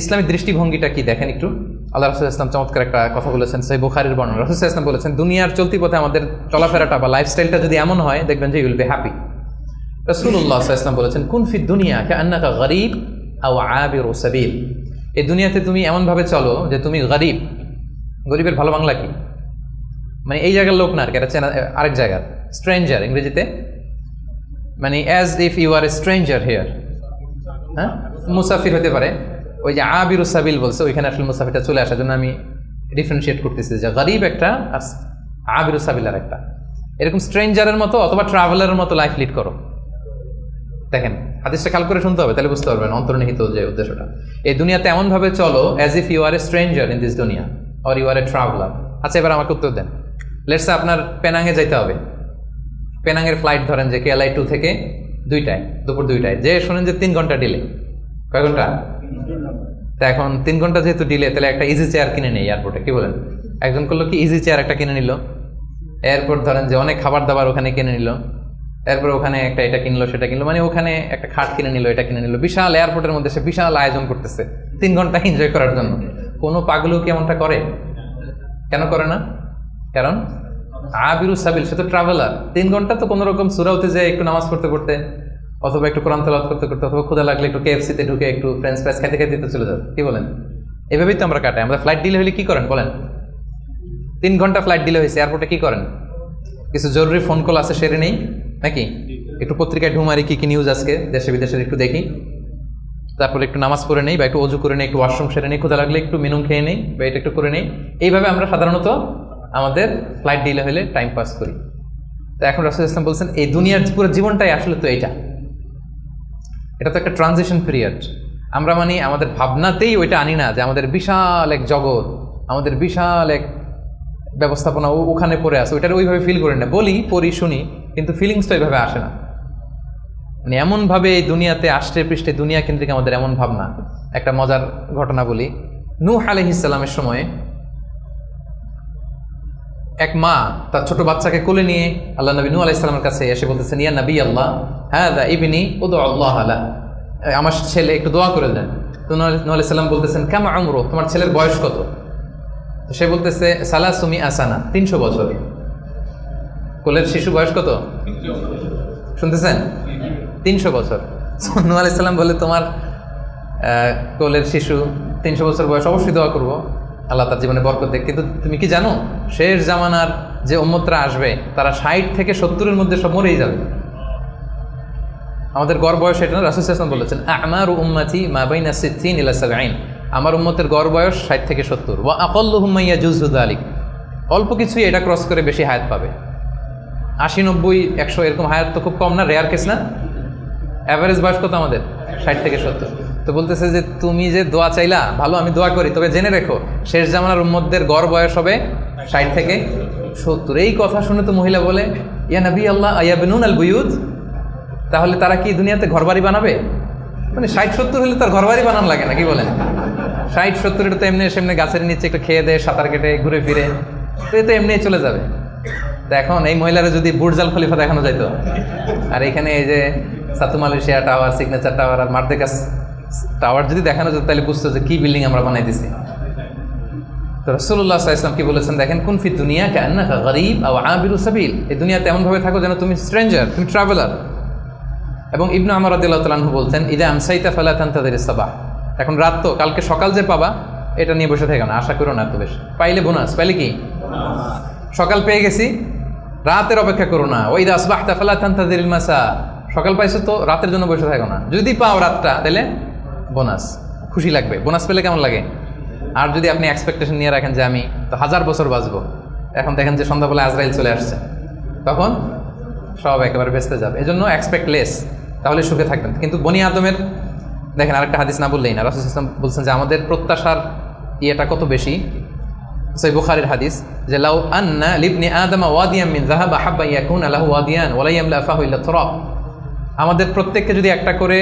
ইসলামী দৃষ্টিভঙ্গিটা কি দেখেন একটু। আল্লাহ রাসূল ইসলাম চমৎকার একটা কথা বলেছেন, সহিহ বুখারীর বর্ণনা। রাসূল ইসলাম বলেছেন, দুনিয়ার চলতি পথে আমাদের চলাফেরাটা বা লাইফস্টাইলটা যদি এমন হয়, দেখবেন যে ইউ উইল বি হ্যাপি। রাসূলুল্লাহ সাল্লাল্লাহু আলাইহি ওয়াসাল্লাম বলেছেন, কুন ফিদ দুনিয়া কাআন্নাকা গরীব আও আবিরু সাবিল। এই দুনিয়াতে তুমি এমনভাবে চলো যে তুমি গরীব। গরীবের ভালো বাংলা কি? মানে এই জায়গার লোক না আর কি, এটা আরেক জায়গার, স্ট্রেঞ্জার ইংরেজিতে, মানে as if you are a stranger here. হ্যাঁ, মুসাফির হতে পারে। ওই যে আবিরু সাবিল বলছে, ওইখানে আসলে মুসাফিরটা চলে আসার জন্য আমি ডিফারেন্সিয়েট করতেছি যে গরীব একটা আর আবিরু সাবিল আর একটা। এরকম স্ট্রেঞ্জারের মতো অথবা ট্রাভেলারের মতো লাইফ লিড করো। দেখেন হাদিসটা খেয়াল করে শুনতে হবে, তাহলে বুঝতে পারবেন অন্তর্নিহিত যে উদ্দেশ্যটা। এই দুনিয়াতে এমনভাবে চলো as if you are a stranger in this দুনিয়া or you are a traveller. আচ্ছা, এবার আমাকে উত্তর দেন। লেটস সে আপনার পেনাঙে যাইতে হবে, পেনাঙের ফ্লাইট ধরেন যে KLI 2 থেকে 2টায়, দুপুর 2টায়, যে শোনেন যে 3 ঘন্টা ডিলে। কয় ঘন্টা? তা এখন 3 ঘন্টা যেহেতু ডিলে, তাহলে একটা ইজি চেয়ার কিনে নেই এয়ারপোর্টে, কি বলেন? একজন করলো কি, ইজি চেয়ার একটা কিনে নিল। এয়ারপোর্ট ধরেন যে অনেক খাবার দাবার ওখানে কিনে নিল, এরপর ওখানে একটা এটা কিনলো সেটা কিনলো, মানে ওখানে একটা খাট কিনে নিল, এটা কিনে নিল। বিশাল এয়ারপোর্টের মধ্যে সে বিশাল আয়োজন করতেছে 3 ঘন্টা এনজয় করার জন্য। কোনো পাগলু কি এমনটা করে? কেন করে না? কারণ আবিরু সাবিল, সে তো ট্রাভেলার। 3 ঘন্টা তো কোনো রকম সূরাতে যায় একটু নামাজ পড়তে পড়তে, অথবা একটু কোরআন তেলাওয়াত করতে করতে, অথবা ক্ষুধা লাগলে একটু KFC-তে ঢুকে একটু ফ্রেঞ্চ ফ্রাইস খাইতে খাইতে চলে যাবে, কি বলেন? এভাবেই তো আমরা কাটাই। আমরা ফ্লাইট ডিলে হলে কি করেন বলেন? 3 ঘন্টা ফ্লাইট ডিলে হয়েছে, এয়ারপোর্টে কি করেন? কিছু জরুরি ফোন কল আছে, সেরে নেই নাকি? একটু পত্রিকায় ঢুমারি কি কি নিউজ আজকে দেশে বিদেশের একটু দেখি, তারপরে একটু নামাজ পড়ে নেই, বা একটু অজু করে নেই, একটু ওয়াশরুম সেরে নেই, ক্ষুধা লাগলে একটু মেনু খেয়ে নেই, বা এটা একটু করে নেই। এইভাবে আমরা সাধারণত আমাদের ফ্লাইট ডিলে হলে টাইম পাস করি। তো এখন রাসূল ইসলাম বলছেন, এই দুনিয়ার পুরো জীবনটাই আসলে তো এটা তো একটা ট্রানজিশন পিরিয়ড। আমরা মানে আমাদের ভাবনাতেই ওইটা আনি না যে আমাদের বিশাল এক জগৎ, আমাদের বিশাল এক ব্যবস্থাপনা ওখানে পড়ে আছে, ওইটার ওইভাবে ফিল করি না। পড়ি শুনি, কিন্তু ফিলিংসটা ওইভাবে আসে না। মানে এমনভাবে এই দুনিয়াতে আষ্টে পৃষ্ঠে দুনিয়া কেন্দ্রিক আমাদের এমন ভাবনা। একটা মজার ঘটনা বলি। নূহ আলাইহিস সালামের সময় এক মা তার ছোট বাচ্চাকে কোলে নিয়ে আল্লাহ নবী নূহ আলাইহিস সালামের কাছে এসে বলতেছেন, ইয়া নবী আল্লাহ, হাযা ইবনি উদউ আল্লাহ লা, আমার ছেলে একটু দোয়া করে দেন। তো নূহ আলাইহিস সালাম বলতেছেন, কামা আমরু, তোমার ছেলের বয়স কত? তো সে বলতেছে, সালাসুমি আসানা, 300 বছর। কোলের শিশু বয়স কত শুনতেছেন? 300 বছর। নূহ আলাইহিস সালাম বলে, তোমার কোলের শিশু 300 বছর বয়স, অবশ্যই দোয়া করবো, আল্লাহ তার জীবনে বরকত দেখ। কিন্তু তুমি কি জানো, শেষ জামানার যে উম্মতরা আসবে তারা 60 থেকে 70-এর মধ্যে সব মরেই যাবে। আমাদের গড় বয়স এটা না, রাসূল সাল্লাল্লাহু আলাইহি ওয়াসাল্লাম বলেছেন, আমারু উম্মতি মা বাইনা 60 ইলা 70। আমার উম্মতের গড় বয়স 60 থেকে 70। ওয়া আকাল্লুহুম মান ইয়াজুজু যালিক, অল্প কিছুই এটা ক্রস করে বেশি হায়াত পাবে। 80, 90, 100 এরকম হায়াত তো খুব কম না, রেয়ার কেস না। অ্যাভারেজ বয়স কত আমাদের? 60 থেকে 70। তো বলতেছে যে তুমি যে দোয়া চাইলা, ভালো, আমি দোয়া করি, তবে জেনে রেখো শেষ জামানার উম্মতদের গড় বয়স হবে 60 থেকে 70। এই কথা শুনে তো মহিলা বলে, ইয়া নবী আল্লাহ আয়াবনুন আল বুয়ুত, তাহলে তারা কি দুনিয়াতে ঘরবাড়ি বানাবে? মানে 60-70 হলে তার ঘরবাড়ি বানানো লাগে না, কি বলেন? 60-70 এটা তো এমনি সেমনি গাছের নিচে একটু খেয়ে দেয়, সাঁতার কেটে ঘুরে ফিরে, তো এ তো এমনি চলে যাবে। তো এখন এই মহিলারা যদি বুর্জাল খলিফা দেখানো যাইতো, আর এখানে এই যে সাতু মালয়েশিয়া টাওয়ার, সিগনেচার টাওয়ার আর মার্দেকাস টাওয়ার যদি দেখানো যেত, তাহলে বুঝতো যে কি বিল্ডিং আমরা বানাই দিছি। তো রাসূলুল্লাহ সাল্লাল্লাহু আলাইহি ওয়াসাল্লাম কি বলেছেন দেখেন, কুন ফি দুনিয়া কাআন্নাকা গরীব আও আবিরু সাবিল। এই দুনিয়াতে এমনভাবে থাকো যেন তুমি স্ট্রেঞ্জার, তুমি ট্রাভেলার। এবং ইবনু আমর রাদিয়াল্লাহু তাআলা আনহু বলতেন, ইদা আমসাইতা ফালা তানতাযিরিস সাবাহ। এখন রাত তো, কালকে সকাল যে পাবা এটা নিয়ে বসে থেকো না, আশা করো না এত বেশি। পাইলে বোনাস, পাইলে কি সকাল পেয়ে গেছি, রাতের অপেক্ষা করো না, ওয়াইদা আসবাহতা ফালা তানতাযিরিল মাসা, সকাল পাইছো তো রাতের জন্য বসে থাকো না। যদি পাও রাতটা তাহলে বোনাস, খুশি লাগবে। বোনাস পেলে কেমন লাগে? আর যদি আপনি এক্সপেকটেশন নিয়ে রাখেন যে আমি তো 1000 বছর বাঁচবো, এখন দেখেন যে সন্ধ্যাবেলা আজরাইল চলে আসছে, তখন সব একেবারে বেঁচতে যাবে। এজন্য এক্সপেক্ট লেস, তাহলে সুখে থাকবেন। কিন্তু বনি আদমের দেখেন আরেকটা হাদিস না বললেই না, রাসূল সাল্লাল্লাহু আলাইহি ওয়াসাল্লাম বলছেন যে আমাদের প্রত্যাশার ইয়েটা কত বেশি। সহিহ বুখারীর হাদিস যে লাউ আন্না লিবনি আদম ওয়াদিয়ান মিন যাহাব আহাব্বা ইয়াকুন লাহু ওয়াদিয়ান ওয়া লা ইয়ামলা ফাহু ইল্লা তুরাব। আমাদের প্রত্যেককে যদি একটা করে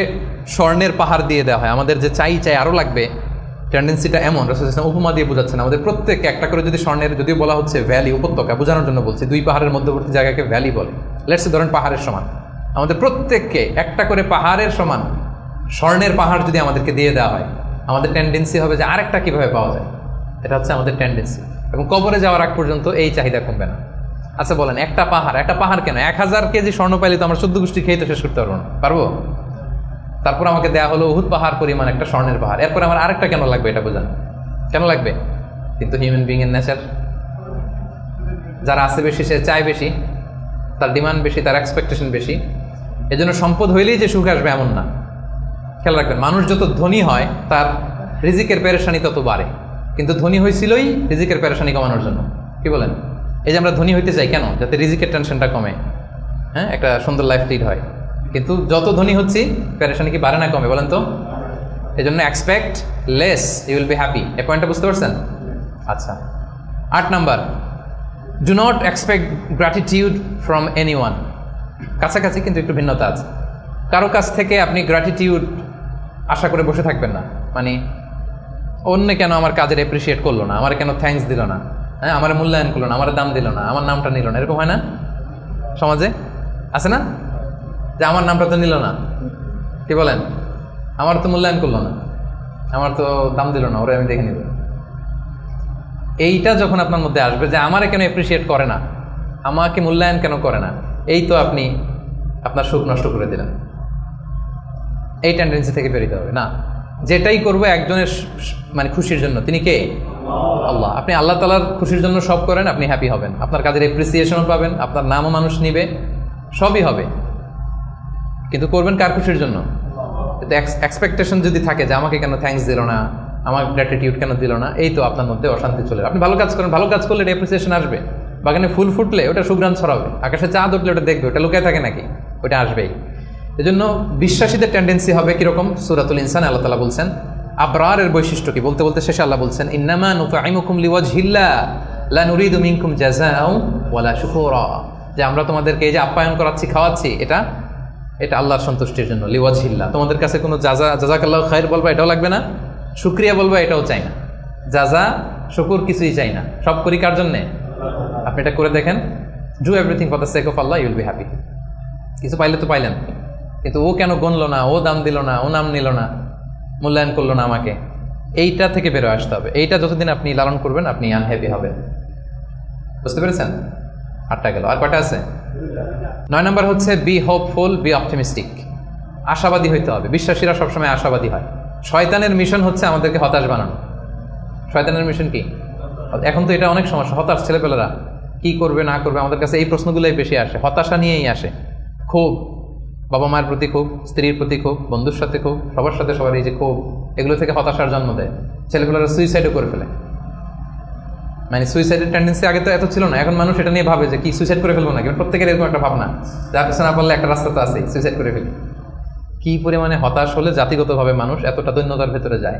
স্বর্ণের পাহাড় দিয়ে দেওয়া হয়, আমাদের যে চাই আরও লাগবে, টেন্ডেন্সিটা এমন। রাসূল সাল্লাল্লাহু আলাইহি ওয়াসাল্লাম উপমা দিয়ে বোঝাচ্ছেন আমাদের প্রত্যেককে একটা করে যদি স্বর্ণের, যদিও বলা হচ্ছে ভ্যালি, উপত্যকা বোঝানোর জন্য বলছি, দুই পাহাড়ের মধ্যবর্তী জায়গাকে ভ্যালি বলে, লেটস ধরেন পাহাড়ের সমান, আমাদের প্রত্যেককে একটা করে পাহাড়ের সমান স্বর্ণের পাহাড় যদি আমাদেরকে দিয়ে দেওয়া হয়, আমাদের টেন্ডেন্সি হবে যে আরেকটা কীভাবে পাওয়া যায়। এটা হচ্ছে আমাদের টেন্ডেন্সি, এবং কবরে যাওয়ার আগ পর্যন্ত এই চাহিদা কমবে না। আচ্ছা বলেন, একটা পাহাড় কেন? 1000 কেজি স্বর্ণ পাইলে তো আমরা 14 গোষ্ঠী খেয়ে তো শেষ করতে পারবো না, পারবো? তারপর আমাকে দেয়া হলো উহুদ পাহাড় পরিমাণ একটা স্বর্ণের পাহাড়, এরপর আমার আরেকটা কেন লাগবে এটা বোঝান, কেন লাগবে? কিন্তু হিউম্যান বিং এর নেচার, যারা আছে বেশি সে চায় বেশি, তার ডিমান্ড বেশি, তার এক্সপেকটেশন বেশি। এজন্য সম্পদ হইলেই যে সুখ আসবে এমন না। খেয়াল রাখবেন, মানুষ যত ধনী হয় তার রিজিকের পেরেশানি তত বাড়ে, কিন্তু ধনী হয়েছিলই রিজিকের পেরেশানি কমানোর জন্য। কি বলেন? এই যে আমরা ধনী হইতে চাই কেন? যাতে রিজিকের টেনশনটা কমে, হ্যাঁ, একটা সুন্দর লাইফ লিড হয়। কিন্তু যত ধনী হচ্ছি পেরেশানি কি বাড়ে না কমে? বলেন তো। এই জন্য expect less, you will be happy. এই পয়েন্টটা বুঝতে পারছেন? আচ্ছা, 8 number, do not expect gratitude from anyone. কাছাকাছি কিন্তু একটু ভিন্নতা আছে। কারো কাছ থেকে আপনি গ্র্যাটিটিউড আশা করে বসে থাকবেন না। মানে অন্য কেন আমার কাজের অ্যাপ্রিসিয়েট করলো না, আমার কেন থ্যাঙ্কস দিল না, হ্যাঁ, আমার মূল্যায়ন করলো না, আমার দাম দিল না, আমার নামটা নিল না, এরকম হয় না সমাজে? আছে না যে আমার নামটা তো নিল না, কি বলেন, আমার তো মূল্যায়ন করলো না, আমার তো দাম দিল না, ওরে আমি দেখে নিব। এইটা যখন আপনার মধ্যে আসবে যে আমারে কেন অ্যাপ্রিসিয়েট করে না, আমাকে মূল্যায়ন কেন করে না, এই তো আপনি আপনার সুখ নষ্ট করে দিলেন। এই টেন্ডেন্সি থেকে বেরোতে হবে না। যেটাই করবো একজনের মানে খুশির জন্য, তিনি কে? আল্লাহ। আপনি আল্লাহ তাআলার খুশির জন্য সব করেন, আপনি হ্যাপি হবেন, আপনার কাজের অ্যাপ্রিসিয়েশনও পাবেন, আপনার নামও মানুষ নিবে, সবই হবে। কিন্তু করবেন কার খুশির জন্য? এক্সপেকটেশন যদি থাকে যে আমাকে কেন থ্যাঙ্কস দিল না, আমার গ্র্যাটিটিউড কেন দিল না, এই তো আপনার মধ্যে অশান্তি চলে। আপনি ভালো কাজ করেন, ভালো কাজ করলে এটা অ্যাপ্রিসিয়েশন আসবে। বাগানে ফুল ফুটলে ওটা সুঘ্রাণ ছড়াবে, আকাশে চাঁদ উঠলে ওটা দেখবে, ওটা লুকিয়ে থাকে নাকি? ওটা আসবেই। এজন্য বিশ্বাসীদের টেন্ডেন্সি হবে কিরকম? সূরাতুল ইনসান আল্লাহ তাআলা বলছেন আবরারের বৈশিষ্ট্য কি, বলতে বলতে শেষে আল্লাহ বলছেন ইন্নামা নুতঈমুকুম লিওয়াজহিল্লাহ লা নুরিদু মিনকুম জাযাআও ওয়ালা শুকুরা। যে আমরা তোমাদেরকে এই যে আপ্যায়ন করাচ্ছি, খাওয়াচ্ছি, এটা আল্লাহর সন্তুষ্টির জন্য, লিওয়াজহিল্লাহ। তোমাদের কাছে কোনো জাযাকাল্লাহু খায়র বলবা এটাও লাগবে না, শুকরিয়া বলবা এটাও চাই না, জাযা শুকুর কিছুই চাই না, সব করি কার জন্যে? আপনি এটা করে দেখেন, do everything for the sake of Allah, you will be happy. কিছু পাইলে তো পাইলেন, কিন্তু ও কেন গণলো না, ও দাম দিল না, ও নাম নিল না, মূল্যায়ন করলো না আমাকে, এইটা থেকে বেরো আসতে হবে। এইটা যতদিন আপনি লালন করবেন আপনি আনহ্যাপি হবেন। বুঝতে পেরেছেন? 8টা গেল, আর কয়টা আছে? 9 নাম্বার হচ্ছে বি হোপফুল, বি অপটিমিস্টিক। আশাবাদী হইতে হবে। বিশ্বাসীরা সবসময় আশাবাদী হয়। শয়তানের মিশন হচ্ছে আমাদেরকে হতাশ বানানো। শয়তানের মিশন কি? এখন তো এটা অনেক সমস্যা, হতাশ ছেলেপেলেরা কি করবে না করবে, আমাদের কাছে এই প্রশ্নগুলোই বেশি আসে, হতাশা নিয়েই আসে। ক্ষোভ, বাবা মায়ের প্রতি ক্ষোভ, স্ত্রীর প্রতি ক্ষোভ, বন্ধুর সাথে ক্ষোভ, সবার সাথে সবার এই যে ক্ষোভ, এগুলো থেকে হতাশার জন্ম দেয়। ছেলেপেলেরা সুইসাইডও করে ফেলে। মানে সুইসাইডের টেন্ডেন্সি আগে তো এত ছিল না, এখন মানুষ এটা নিয়ে ভাবে যে কি সুইসাইড করে ফেলবো নাকি। প্রত্যেকের এরকম একটা ভাবনা, যার পিছনে না পারলে একটা রাস্তা তো আছে, সুইসাইড করে ফেলি। কি পরিমাণে হতাশ হলে জাতিগতভাবে মানুষ এতটা দৈন্যতার ভেতরে যায়।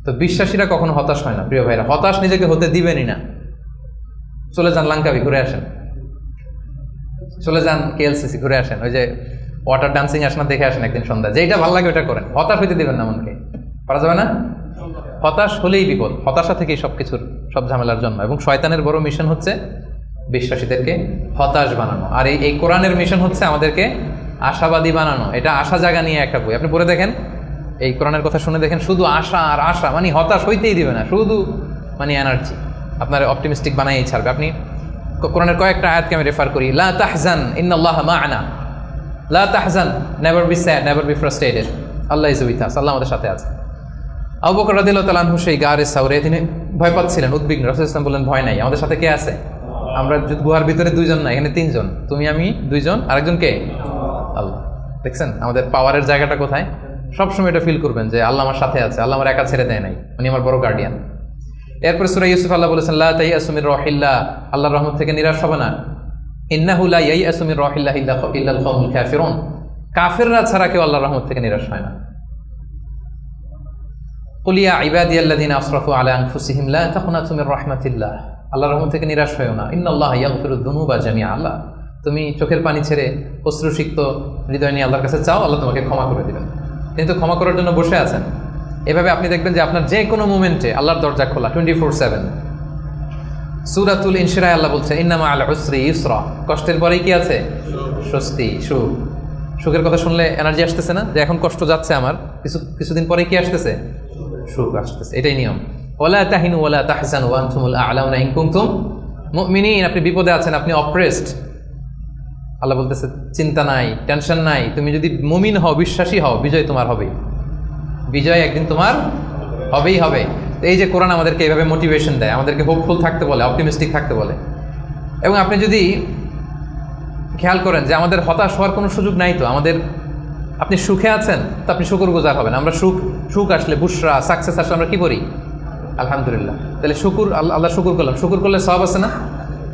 তো বিশ্বাসীরা কখনো হতাশ হয় না প্রিয় ভাইরা, হতাশ নিজেকে হতে দিবেনই না। চলে যান লাঙ্কাবি, ঘুরে আসেন, চলে যান কেএলসিসি, ঘুরে আসেন, ওই যে ওয়াটার ডান্সিং আসেন, দেখে আসেন একদিন সন্ধ্যা, যেটা ভালো লাগে ওটা করেন। হতাশ হইতে দিবেন না মনকে, পারা যাবে না। হতাশ হলেই বিপদ, হতাশা থেকেই সব ঝামেলার জন্ম। এবং শয়তানের বড় মিশন হচ্ছে বিশ্বাসীদেরকে হতাশ বানানো, আর এই কোরআনের মিশন হচ্ছে আমাদেরকে আশাবাদী বানানো। এটা আশা জাগা নিয়ে একটা বই, আপনি পড়ে দেখেন, এই কোরআনের কথা শুনে দেখেন, শুধু আশা আর আশা, মানে হতাশ হইতেই দিবে না, শুধু মানে এনার্জি আপনার অপটিমিস্টিক বানাইই ছাড়বে। আপনি কোরআনের কয়েকটা আয়াতকে আমি রেফার করি, লা তাহজান ইন্নাল্লাহা মা'ানা, লা তাহজান, never be sad, never be frustrated, আল্লাহ ইজ উইথ আস, আল্লাহ আমাদের সাথে আছে। আবু বকর রাদিয়াল্লাহু তাআলা আনহু সেই গারে সাউরে তিনি ভয় পাচ্ছিলেন, উদ্বিগ্ন। রাসূলুল্লাহ সাল্লাল্লাহু আলাইহি ওয়াসাল্লাম বললেন ভয় নাই, আমাদের সাথে কে আছে? আমরা গুহার ভিতরে দুইজন না, এখানে তিনজন, তুমি আমি দুইজন, আরেকজন কে? আল্লাহ। দেখছেন আমাদের পাওয়ারের জায়গাটা কোথায়? সবসময় এটা ফিল করবেন যে আল্লাহ আমার সাথে আছে, আল্লাহ আমার একা ছেড়ে দেয় নাই, উনি আমার বড় গার্ডিয়ান। এরপরে সূরা ইউসুফ আল্লাহ বলেছেন লা তাইয়াসু মির রাহিল্লাহ, আল্লাহর রহমত থেকে নিরাশ হবে না। ইন্নাহু লা ইয়াইয়াসু মির রাহিল্লাহ ইল্লাল কওমুল কাফিরুন, কাফেররা ছাড়া কেউ আল্লাহর রহমত থেকে নিরাশ হয় না। কুল ইয়া ইবাদিয়াল্লাযিনা আসরাফু আলা আনফুসিহিম লা তাকুনাতু মির রাহমাতিল্লাহ, আল্লাহর রহমত থেকে নিরাশ হয়ো না। ইন্নাল্লাহা ইয়াগফিরুদ যুনুবা জামিআ, আল্লাহ তুমি চোখের পানি ছেড়ে অশ্রুসিক্ত হৃদয় নিয়ে আল্লাহর কাছে চাও, আল্লাহ তোমাকে ক্ষমা করে দিবেন। কিন্তু ক্ষমা করার জন্য বসে আছেন। এভাবে আপনি দেখবেন যে আপনার যে কোনো মোমেন্টে আল্লাহর দরজা খোলা 24/7। সূরাতুল ইনশিরায় আল্লাহ বলছেন ইন্না মা'আল উসরি ইউসরা, কষ্টের পরেই কি আছে? স্বস্তি, সুখ। সুখের কথা শুনলে এনার্জি আসতেছে না? যে এখন কষ্ট যাচ্ছে আমার, কিছুদিন পরে কি আসতেছে? সুখ আসতেছে। এটাই নিয়ম। ওয়ালা তাহিনু ওয়ালা তাহজানু ওয়া আনতুমুল আ'লাউনা ইন কুনতুম মুমিনিন, আপনি বিপদে আছেন, আপনি অপ্রেসড, আল্লাহ বলতেছে চিন্তা নাই, টেনশন নাই, তুমি যদি মুমিন হও, বিশ্বাসী হও, বিজয় তোমার হবে, বিজয় একদিন তোমার হবেই হবে। এই যে কোরআন আমাদেরকে এইভাবে মোটিভেশন দেয়, আমাদেরকে হোপফুল থাকতে বলে, অপটিমিস্টিক থাকতে বলে। এবং আপনি যদি খেয়াল করেন যে আমাদের হতাশ হওয়ার কোনো সুযোগ নাই, তো আমাদের, আপনি সুখে আছেন তো আপনি শুকরগুজার হবেন। আমরা সুখ আসলে, বুশরা, সাকসেস আসলে আমরা কি করি? আলহামদুলিল্লাহ। তাহলে আল্লাহ শুকুর করলাম, শুকুর করলে সওয়াব আছে না?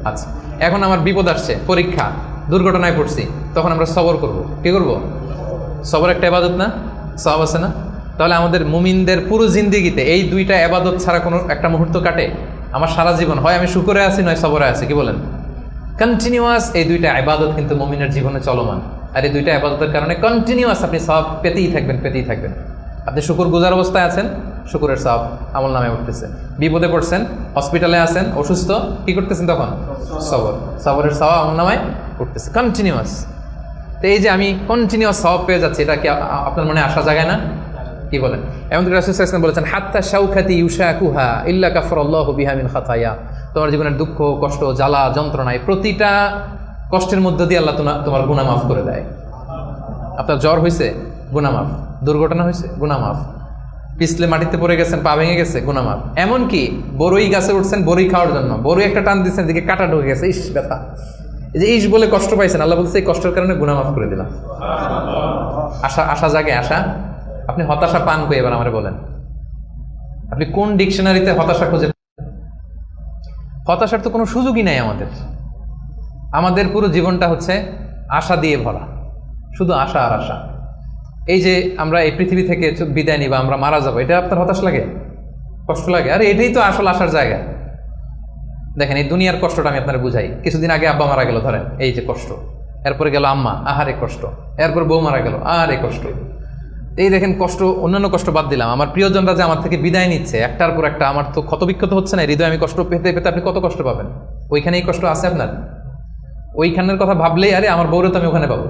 আচ্ছা, এখন আমার বিপদ আসছে, পরীক্ষা, দুর্ঘটনায় পড়ছি, তখন আমরা সবর করব। কি করব? সবর একটা ইবাদত না? সওয়াব আছে না? তাহলে আমাদের মুমিনদের পুরো জিন্দেগিতে এই দুইটা ইবাদত ছাড়া কোনো একটা মুহূর্ত কাটে? আমার সারা জীবন হয় আমি শুকরে আছি, নয় সবরে আছি। কি বলেন? কন্টিনিউয়াস এই দুইটা ইবাদত কিন্তু মুমিনের জীবনে চলমান। আর এই দুইটা ইবাদতের কারণে কন্টিনিউয়াস আপনি সওয়াব পেতেই থাকবেন। আপনি শুকর গুজার অবস্থায় আছেন, শুকরের সওয়াব আমল নামে উঠতেছে। বিপদে পড়ছেন, হসপিটালে আছেন, অসুস্থ, কি করতেছেন তখন? সবরের সওয়াব আমল নামে উঠতেছে কন্টিনিউয়াস। তো এই যে আমি কন্টিনিউয়াস সওয়াব পেয়ে যাচ্ছি, এটা কি আপনার মনে আশা জাগায় না? কি বলেন? এমন রাসূল সাল্লাল্লাহু আলাইহি ওয়াসাল্লাম বলেছেন হাত্তা শাওকাতি ইউশাকুহা ইল্লা কাফারাল্লাহু বিহা মিন খাতায়া, তোমার জীবনের দুঃখ, কষ্ট, জ্বালা, যন্ত্রণায় প্রতিটা কষ্টের মধ্য দিয়ে আল্লাহ তোমার গুনাহ মাফ করে দেয়। আপনার জ্বর হয়েছে, গুনাহ মাফ। দুর্ঘটনা হয়েছে, গুনাহ মাফ। পিছলে মাটিতে পড়ে গেছেন, পা ভেঙে গেছে, গুনাহ মাফ। এমনকি বড়ই গাছে উঠছেন বড়ই খাওয়ার জন্য, বড়ই একটা টান দিচ্ছেন, দিকে কাটা ঢুকে গেছে, ইস ব্যথা, এই যে ইস বলে কষ্ট পাইছেন, আল্লাহ বলছে এই কষ্টের কারণে গুনাহ মাফ করে দিলাম। আশা জাগে, আশা। আপনি হতাশা পান কই? এবার আমারে বলেন, আপনি কোন ডিকশনারিতে হতাশা খুঁজে? হতাশার তো কোনো সুযোগই নাই আমাদের পুরো জীবনটা হচ্ছে আশা দিয়ে ভরা, শুধু আশা আর আশা। এই যে আমরা এই পৃথিবী থেকে বিদায় নিব, আমরা মারা যাবো, এটা আপনার হতাশ লাগে? কষ্ট লাগে? আরে এটাই তো আসল আশার জায়গা। দেখেন এই দুনিয়ার কষ্টটা আমি আপনারা বুঝাই। কিছুদিন আগে আব্বা মারা গেল, ধরেন, এই যে কষ্ট। এরপরে গেল আম্মা, আহারে কষ্ট। এরপর বউ মারা গেল, আহারে কষ্ট। এই দেখেন কষ্ট, অন্যান্য কষ্ট বাদ দিলাম, আমার প্রিয়জনরা যে আমার থেকে বিদায় নিচ্ছে একটার পর একটা, আমার তো ক্ষত বিক্ষত হচ্ছে না হৃদয়? আমি কষ্ট পেতে আপনি কত কষ্ট পাবেন? ওইখানেই কষ্ট আছে আপনার? ওইখানের কথা ভাবলেই আরে আমার বউরে তো আমি ওখানে পাবো,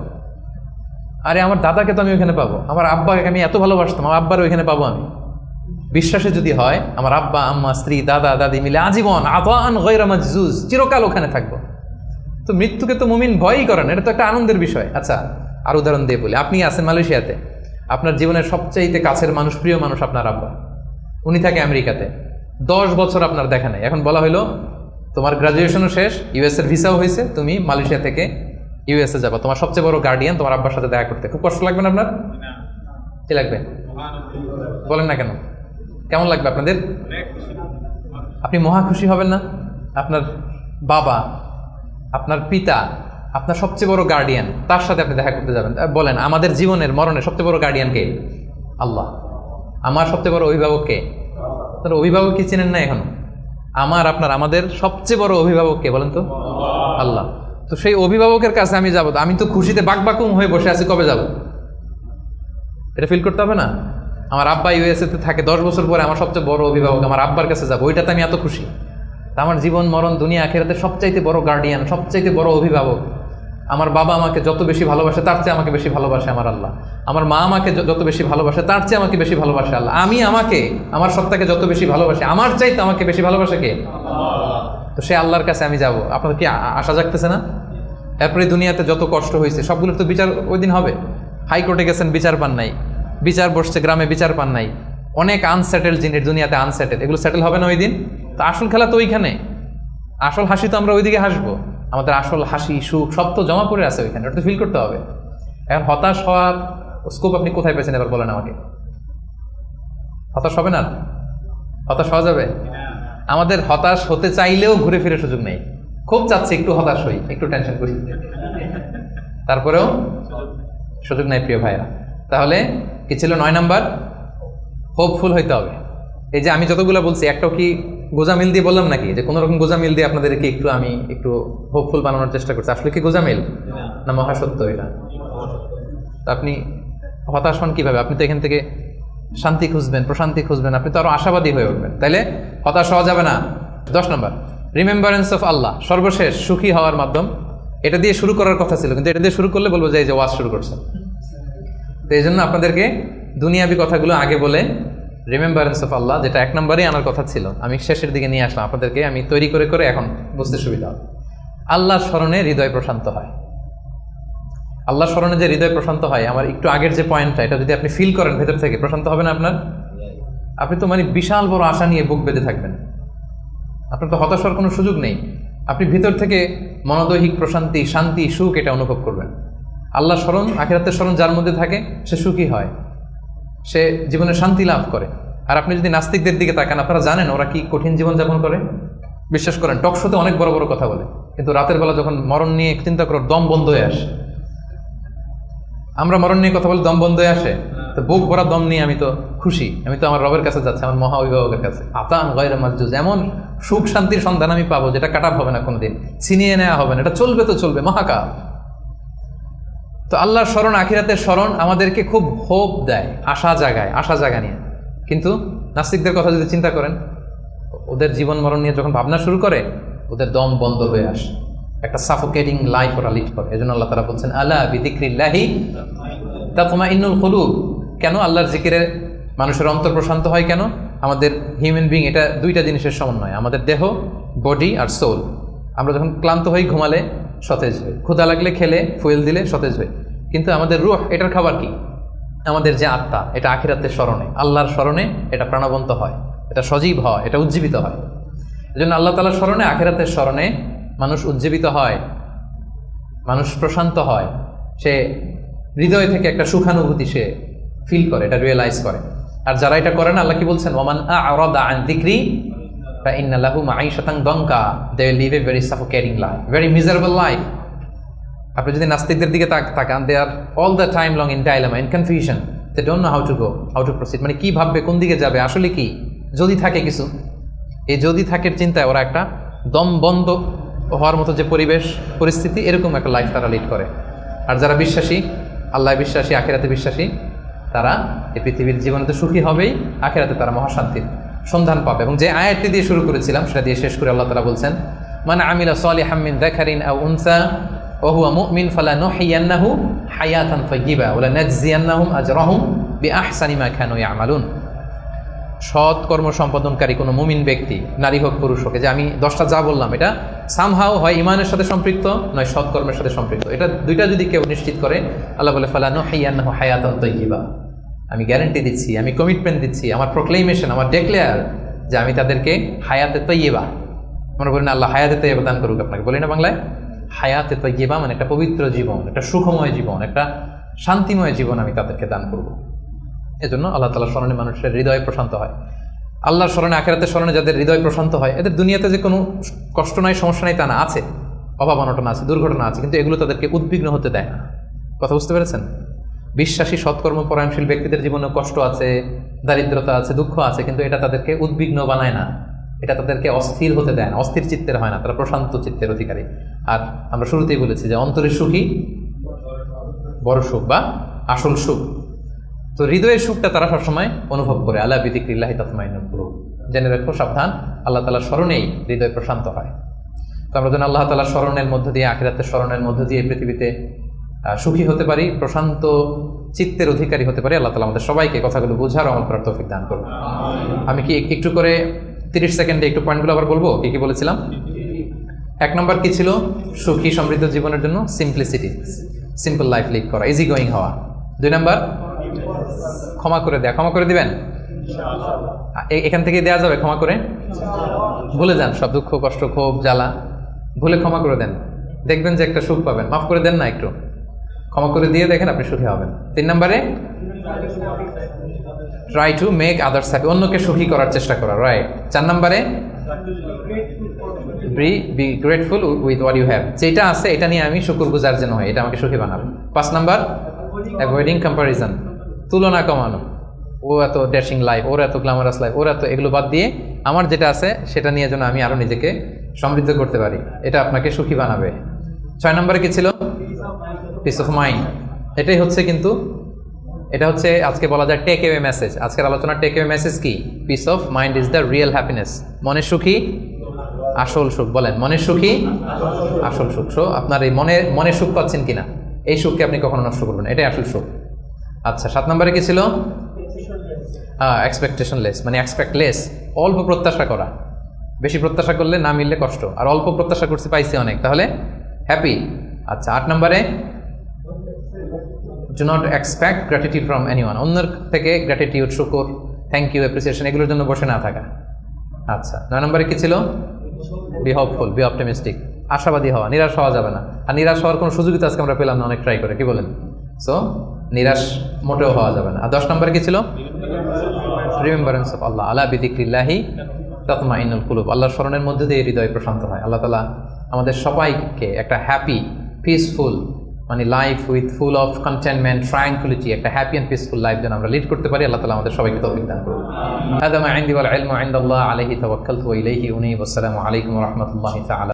আরে আমার দাদাকে তো আমি ওইখানে পাবো, আমার আব্বাকে আমি এত ভালোবাসতাম, আমার আব্বার ওইখানে পাবো আমি। বিশ্বাসে যদি হয়, আমার আব্বা, আম্মা, স্ত্রী, দাদা, দাদি মিলে আজীবন আতান গায়রা মাজজুজ, চিরকাল ওখানে থাকবো। তো মৃত্যুকে তো মুমিন ভয়ই করেন, এটা তো একটা আনন্দের বিষয়। আচ্ছা, আর উদাহরণ দিয়ে বলি, আপনি আছেন মালয়েশিয়াতে, আপনার জীবনের সবচাইতে কাছের মানুষ, প্রিয় মানুষ আপনার আব্বা, উনি থাকে আমেরিকাতে, 10 বছর আপনার দেখা নেই। এখন বলা হলো তোমার গ্রাজুয়েশনও শেষ, ইউএসএর ভিসাও হয়েছে, তুমি মালয়েশিয়া থেকে ইউএসএ যাবা, তোমার সবচেয়ে বড় গার্ডিয়ান তোমার আব্বার সাথে দেখা করতে। খুব কষ্ট লাগবে না আপনার? কি লাগবে বলেন না কেন? কেমন লাগবে আপনাদের? আপনি মহা খুশি হবেন না? আপনার বাবা, আপনার পিতা, আপনার সবচেয়ে বড় গার্ডিয়ান, তার সাথে আপনি দেখা করতে যাবেন। বলেন, আমাদের জীবনের মরণের সবচেয়ে বড় গার্ডিয়ান কে? আল্লাহ। আমার সবচেয়ে বড় অভিভাবক কে? আপনার অভিভাবক কি চিনেন না এখনো? আমাদের সবচেয়ে বড় অভিভাবক কে বলেন তো? আল্লাহ। তো সেই অভিভাবকের কাছে আমি যাবো, আমি তো খুশিতে বাকবাকুম হয়ে বসে আছি, কবে যাব? এটা ফিল করতে হবে না? আমার আব্বা ইউএসএ তে থাকে, 10 বছর পরে আমার সবচেয়ে বড় অভিভাবক, আমার আব্বার কাছে যাবো, ওইটাতে আমি এত খুশি। আমার জীবন মরণ দুনিয়া আখিরাতে সবচাইতে বড় গার্ডিয়ান, সবচাইতে বড় অভিভাবক। আমার বাবা আমাকে যত বেশি ভালোবাসে তার চেয়ে আমাকে বেশি ভালোবাসে আমার আল্লাহ। আমার মা আমাকে যত বেশি ভালোবাসে তার চেয়ে আমাকে বেশি ভালোবাসে আল্লাহ। আমি আমাকে, আমার সত্তাকে যত বেশি ভালোবাসে, আমার চাইতে আমাকে বেশি ভালোবাসে কে? তো সে আল্লাহর কাছে আমি যাব। আপনার কি আশা জাগতেছে না? এরপরে দুনিয়াতে যত কষ্ট হয়েছে সবগুলোর তো বিচার ওই দিন হবে। হাইকোর্টে গেছেন, বিচার পান নাই, বিচার বসছে গ্রামে, বিচার পান নাই, অনেক আনসেটেল জিনিস দুনিয়াতে আনসেটেল, এগুলো সেটেল হবে না ওই দিন। তো আসল খেলা তো ওইখানে। আসল হাসি তো আমরা ওইদিকে হাসবো, আমাদের আসল হাসি সুখ সব তো জমা পড়ে আছে ওইখানে, ওটা তো ফিল করতে হবে। এখন হতাশ হওয়ার স্কোপ আপনি কোথায় পেয়েছেন এবার বলেন আমাকে। হতাশ হবে না? হতাশ হওয়া যাবে? আমাদের হতাশ হতে চাইলেও ঘুরে ফিরে সুযোগ নেই। খুব চাচ্ছি একটু হতাশ হই, একটু টেনশন করি, তারপরেও সুযোগ নাই প্রিয় ভাইরা। তাহলে কি ছিল 9 নাম্বার? হোপফুল হইতে হবে। এই যে আমি যতগুলো বলছি একটাও কি গোজামিল দিয়ে বললাম নাকি, যে কোনো রকম গোজামিল দিয়ে আপনাদেরকে আমি একটু হোপফুল বানানোর চেষ্টা করছি? আসলে কি গোজামিল না মহাসত্য এটা? আপনি হতাশ হন কিভাবে? আপনি তো এখান থেকে শান্তি খুঁজবেন, প্রশান্তি খুঁজবেন, আপনি তো আরো আশাবাদী হয়ে উঠবেন। তাইলে হতাশ হওয়া যাবে না। 10 নম্বর, রিমেম্বারেন্স অফ আল্লাহ, সর্বশেষ সুখী হওয়ার মাধ্যম। এটা দিয়ে শুরু করার কথা ছিল, কিন্তু এটা দিয়ে শুরু করলে বলবো যে এই যে ওয়াজ শুরু করছে। তো এই জন্য আপনাদেরকে দুনিয়াবি কথাগুলো আগে বলে রিমেম্বারেন্স অফ আল্লাহ, যেটা 1 নম্বরেই আনার কথা ছিল, আমি শেষের দিকে নিয়ে আসলাম আপনাদেরকে। আমি তৈরি করে করে এখন বুঝতে সুবিধা হবে। আল্লাহর স্মরণে হৃদয় প্রশান্ত হয়। আল্লাহর স্মরণে যে হৃদয় প্রশান্ত হয়, আমার একটু আগের যে পয়েন্টটা, এটা যদি আপনি ফিল করেন ভেতর থেকে, প্রশান্ত হবে না আপনার? আপনি তো বিশাল বড় আশা নিয়ে বুক বেঁধে থাকবেন, আপনার তো হতাশ হওয়ার কোনো সুযোগ নেই। আপনি ভিতর থেকে মনোদৈহিক প্রশান্তি, শান্তি, সুখ এটা অনুভব করবেন। আল্লাহ স্মরণ, আখিরাতের স্মরণ যার মধ্যে থাকে সে সুখী হয়, সে জীবনে শান্তি লাভ করে। আর আপনি যদি নাস্তিকদের দিকে তাকান, আপনারা জানেন ওরা কি কঠিন জীবনযাপন করে। বিশ্বাস করেন, টকশোতে অনেক বড় বড় কথা বলে, কিন্তু রাতের বেলা যখন মরণ নিয়ে চিন্তা করো, দম বন্ধ হয়ে আসে। আমরা মরণ নিয়ে কথা বলে দম বন্ধ হয়ে আসে, তো বুক ভরা দম নিয়ে আমি তো খুশি, আমি তো আমার রবের কাছে যাচ্ছি, আমার মহা অভিভাবকের কাছে। আতান গায়রা মাজুজ, এমন সুখ শান্তির সন্ধান আমি পাবো যেটা কাটাপ হবে না, কোনোদিন ছিনিয়ে নেওয়া হবে না, এটা চলবে তো চলবে মহাকাল। তো আল্লাহর স্মরণ, আখিরাতের স্মরণ আমাদেরকে খুব হোপ দেয়, আশা জাগায়, আশা জাগা নিয়ে। কিন্তু নাস্তিকদের কথা যদি চিন্তা করেন, ওদের জীবন মরণ নিয়ে যখন ভাবনা শুরু করে, ওদের দম বন্ধ হয়ে আসে, একটা সাফোকেটিং লাইফ ওরা লিড করে। এজন্য আল্লাহ তাআলা বলছেন, আলা বিযিকরিল্লাহি তাতমাইন্নুল কুলুব। কেন আল্লাহর জিকিরে মানুষের অন্তর প্রশান্ত হয়? কেন? আমাদের হিউম্যান বিং এটা দুইটা জিনিসের সমন্বয়, আমাদের দেহ, বডি আর সোল। আমরা যখন ক্লান্ত হই, ঘুমালে সতেজ হই, ক্ষুধা লাগলে খেলে, ফুয়েল দিলে সতেজ হই। কিন্তু আমাদের রূহ, এটার খাবার কি? আমাদের যে আত্মা, এটা আখিরাতের স্মরণে, আল্লাহর স্মরণে এটা প্রাণবন্ত হয়, এটা সজীব হয়, এটা উজ্জীবিত হয়। এজন্য আল্লাহ তাআলার স্মরণে, আখিরাতের স্মরণে মানুষ উজ্জীবিত হয়, মানুষ প্রশান্ত হয়, সে হৃদয় থেকে একটা সুখানুভূতি সে ফিল করে, এটা রিয়েলাইজ করে। আর যারা এটা করে না, আল্লাহ কি বলছেন? ওয়ামান আ'রাদা আন যিকরি ফাইন্না লাহু মাঈশাতান দানকা, they will live a very suffocating life, very miserable life. আপনি যদি নাস্তিকদের দিকে তাকান, they are all the time long in dilemma, in confusion, they don't know how to go, how to proceed. কি ভাববে, কোন দিকে যাবে, আসলে কি যদি থাকে কিছু। এই যদি থাকের চিন্তায় ওরা একটা দম বন্ধ হওয়ার মতো যে পরিবেশ পরিস্থিতি, এরকম একটা লাইফ তারা লিড করে। আর যারা বিশ্বাসী, আল্লাহ বিশ্বাসী, আখিরাতে বিশ্বাসী, তারা এই পৃথিবীর জীবনে তো সুখী হবেই, আখিরাতে তারা মহাশান্তির সন্ধান পাবে। এবং যে আয়াতটি দিয়ে শুরু করেছিলাম সেটা দিয়ে শেষ করে আল্লাহ তাআলা বলছেন, মান আমিলা সালিহাম মিন যাকারিন আও উনসা ওয়া হুয়া মুমিন ফালানুহইয়ান্নাহু হায়াতান তাইয়্যিবা ওয়া লানাজজিয়ান্নাহুম আজরাহুম বিআহসানি মা কানু ইয়ামালুন। সৎ কর্ম সম্পাদনকারী কোনো মুমিন ব্যক্তি, নারী হোক পুরুষ হোক, যে আমি 10টা যা বললাম, এটা সামহাও হয় ইমানের সাথে সম্পৃক্ত, নয় সৎকর্মের সাথে সম্পৃক্ত। এটা দুইটা যদি কেউ নিশ্চিত করে, আল্লাহ বলে ফালানুহইয়ান্নাহু হায়াতান তাইয়্যিবা, আমি গ্যারান্টি দিচ্ছি, আমি কমিটমেন্ট দিচ্ছি, আমার প্রোক্লেমেশন, আমার ডেক্লেয়ার, যে আমি তাদেরকে হায়াতে তাইয়্যিবা, মনে করেন আল্লাহ হায়াতে তাইয়্যিবা দান করুক আপনাকে, বলি না বাংলায়? হায়াতে তাইয়্যিবা মানে একটা পবিত্র জীবন, একটা সুখময় জীবন, একটা শান্তিময় জীবন আমি তাদেরকে দান করব। এজন্য আল্লাহ তাআলার স্মরণে মানুষের হৃদয় প্রশান্ত হয়। আল্লাহর স্মরণে, আখিরাতের স্মরণে যাদের হৃদয় প্রশান্ত হয়, এদের দুনিয়াতে যে কোনো কষ্ট নাই, সমস্যা নাই তা না, আছে অভাব অনটন আছে, দুর্ঘটনা আছে, কিন্তু এগুলো তাদেরকে উদ্বিগ্ন হতে দেয় না। কথা বুঝতে পেরেছেন? বিশ্বাসী সৎকর্ম পরায়ণশীল ব্যক্তিদের জীবনে কষ্ট আছে, দারিদ্রতা আছে, দুঃখ আছে, কিন্তু এটা তাদেরকে উদ্বিগ্ন বানায় না, এটা তাদেরকে অস্থির হতে দেয় না, অস্থির চিত্তের হয় না, তারা প্রশান্ত চিত্তের অধিকারী। আর আমরা শুরুতেই বলেছি যে অন্তরের সুখী বড় সুখ বা আসল সুখ। তো হৃদয়ের সুখটা তারা সবসময় অনুভব করে। আলা বিযিকরিল্লাহি তাতমাইন্নুল কুলুব, জেনে রাখো, সাবধান, আল্লাহ তাআলার স্মরণেই হৃদয় প্রশান্ত হয়। তো আমরা যেন আল্লাহ তাআলার স্মরণের মধ্য দিয়ে, আখিরাতের স্মরণের মধ্য দিয়ে পৃথিবীতে সুখী হতে পারি, প্রশান্ত চিত্তের অধিকারী হতে পারি। আল্লাহ তাআলা আমাদের সবাইকে কথাগুলো বোঝার, আমল করার তৌফিক দান করুন। আমি কি একটু করে 30 সেকেন্ডে একটু পয়েন্টগুলো আবার বলবো? কি কি বলেছিলাম? 1 নম্বর কি ছিল? সুখী সমৃদ্ধ জীবনের জন্য সিম্পলিসিটি, সিম্পল লাইফ লিড করা, ইজি গোয়িং হওয়া। 2 নম্বর ক্ষমা করে দেয়া, ক্ষমা করে দিবেন, এখান থেকে দেওয়া যাবে ক্ষমা করে? ভুলে যান সব দুঃখ কষ্ট ক্ষোভ জ্বালা, ভুলে ক্ষমা করে দেন, দেখবেন যে একটা সুখ পাবেন। মাফ করে দেন না, একটু ক্ষমা করে দিয়ে দেখেন আপনি সুখী হবেন। 3 নম্বরে try to make others happy, অন্যকে সুখী করার চেষ্টা করা, রাইট। 4 নম্বরে be grateful with what you have, যেটা আছে এটা নিয়ে আমি শুকরগুজার যেন হয়, এটা আমাকে সুখী বানাবে। 5 নাম্বার অ্যাভয়েডিং কম্পারিজন, তুলনা কমানো, ও এত ড্যাশিং লাইফ, ওর এত গ্ল্যামারাস লাইফ, ওর এত, এগুলো বাদ দিয়ে আমার যেটা আছে সেটা নিয়ে যেন আমি আরো নিজেকে সমৃদ্ধ করতে পারি, এটা আপনাকে সুখী বানাবে। 6 নম্বরে কি ছিল? Piece of mind. এটাই হচ্ছে কিন্তু এটা হচ্ছে আজকে বলা যায় টেক অ্যাওয়ে মেসেজ। আজকের আলোচনার টেক অ্যাওয়ে মেসেজ কি? Piece of mind is the real happiness. মনের সুখী আসল সুখ। বলেন, মনের সুখী আসল সুখ। সো আপনার এই মনের সুখ পাচ্ছেন কিনা, এই সুখকে আপনি কখনো নষ্ট করবেন, এটাই আসল সুখ। আচ্ছা, 7 নম্বরে কি ছিল? এক্সপেকটেশন লেস, মানে এক্সপেক্ট লেস, অল্প প্রত্যাশা করা। বেশি প্রত্যাশা করলে না মিললে কষ্ট, আর অল্প প্রত্যাশা করছি পাইছি অনেক, তাহলে হ্যাপি। আচ্ছা, 8 নম্বরে do not expect gratitude from anyone, অন্যের থেকে গ্র্যাটিটিউড, শুকর, থ্যাংক ইউ, অ্যাপ্রিসিয়েশন এগুলোর জন্য বসে না থাকা। আচ্ছা, 9 নম্বরে কি ছিল? বি হোপফুল, বি অপটিমিস্টিক, আশাবাদী হওয়া, নিরাশ হওয়া যাবে না। আর নিরাশ হওয়ার কোনো সুযোগই তো আজকে আমরা পেলাম না, অনেক ট্রাই করে, কি বলেন? সো নিরাশ মোটেও হওয়া যাবে না। আর 10 নম্বরে কি ছিল? রিমেম্বারেন্স অফ আল্লাহ, আলা বিযিকরিল্লাহি তাতমাইন্নুল কুলুব, আল্লাহর স্মরণের মধ্যে দিয়ে হৃদয় প্রশান্ত হয়। আল্লাহ তাআলা আমাদের সবাইকে একটা হ্যাপি পিসফুল, মানে life with full of contentment, tranquillity, একটা হ্যাপি অ্যান্ড পিসফুল লাইফ যেন আমরা লিড করতে পারি। আল্লাহ তাআলা আমাদের সবাইকে তৌফিক দান করুন। হাদা মা ইনদি ওয়াল ইলমু ইনদাল্লাহ আলাইহি তাওয়াক্কালতু ওয়া ইলাইহি উনীব। আসসালামু আলাইকুম ওয়া রাহমাতুল্লাহি তাআলা।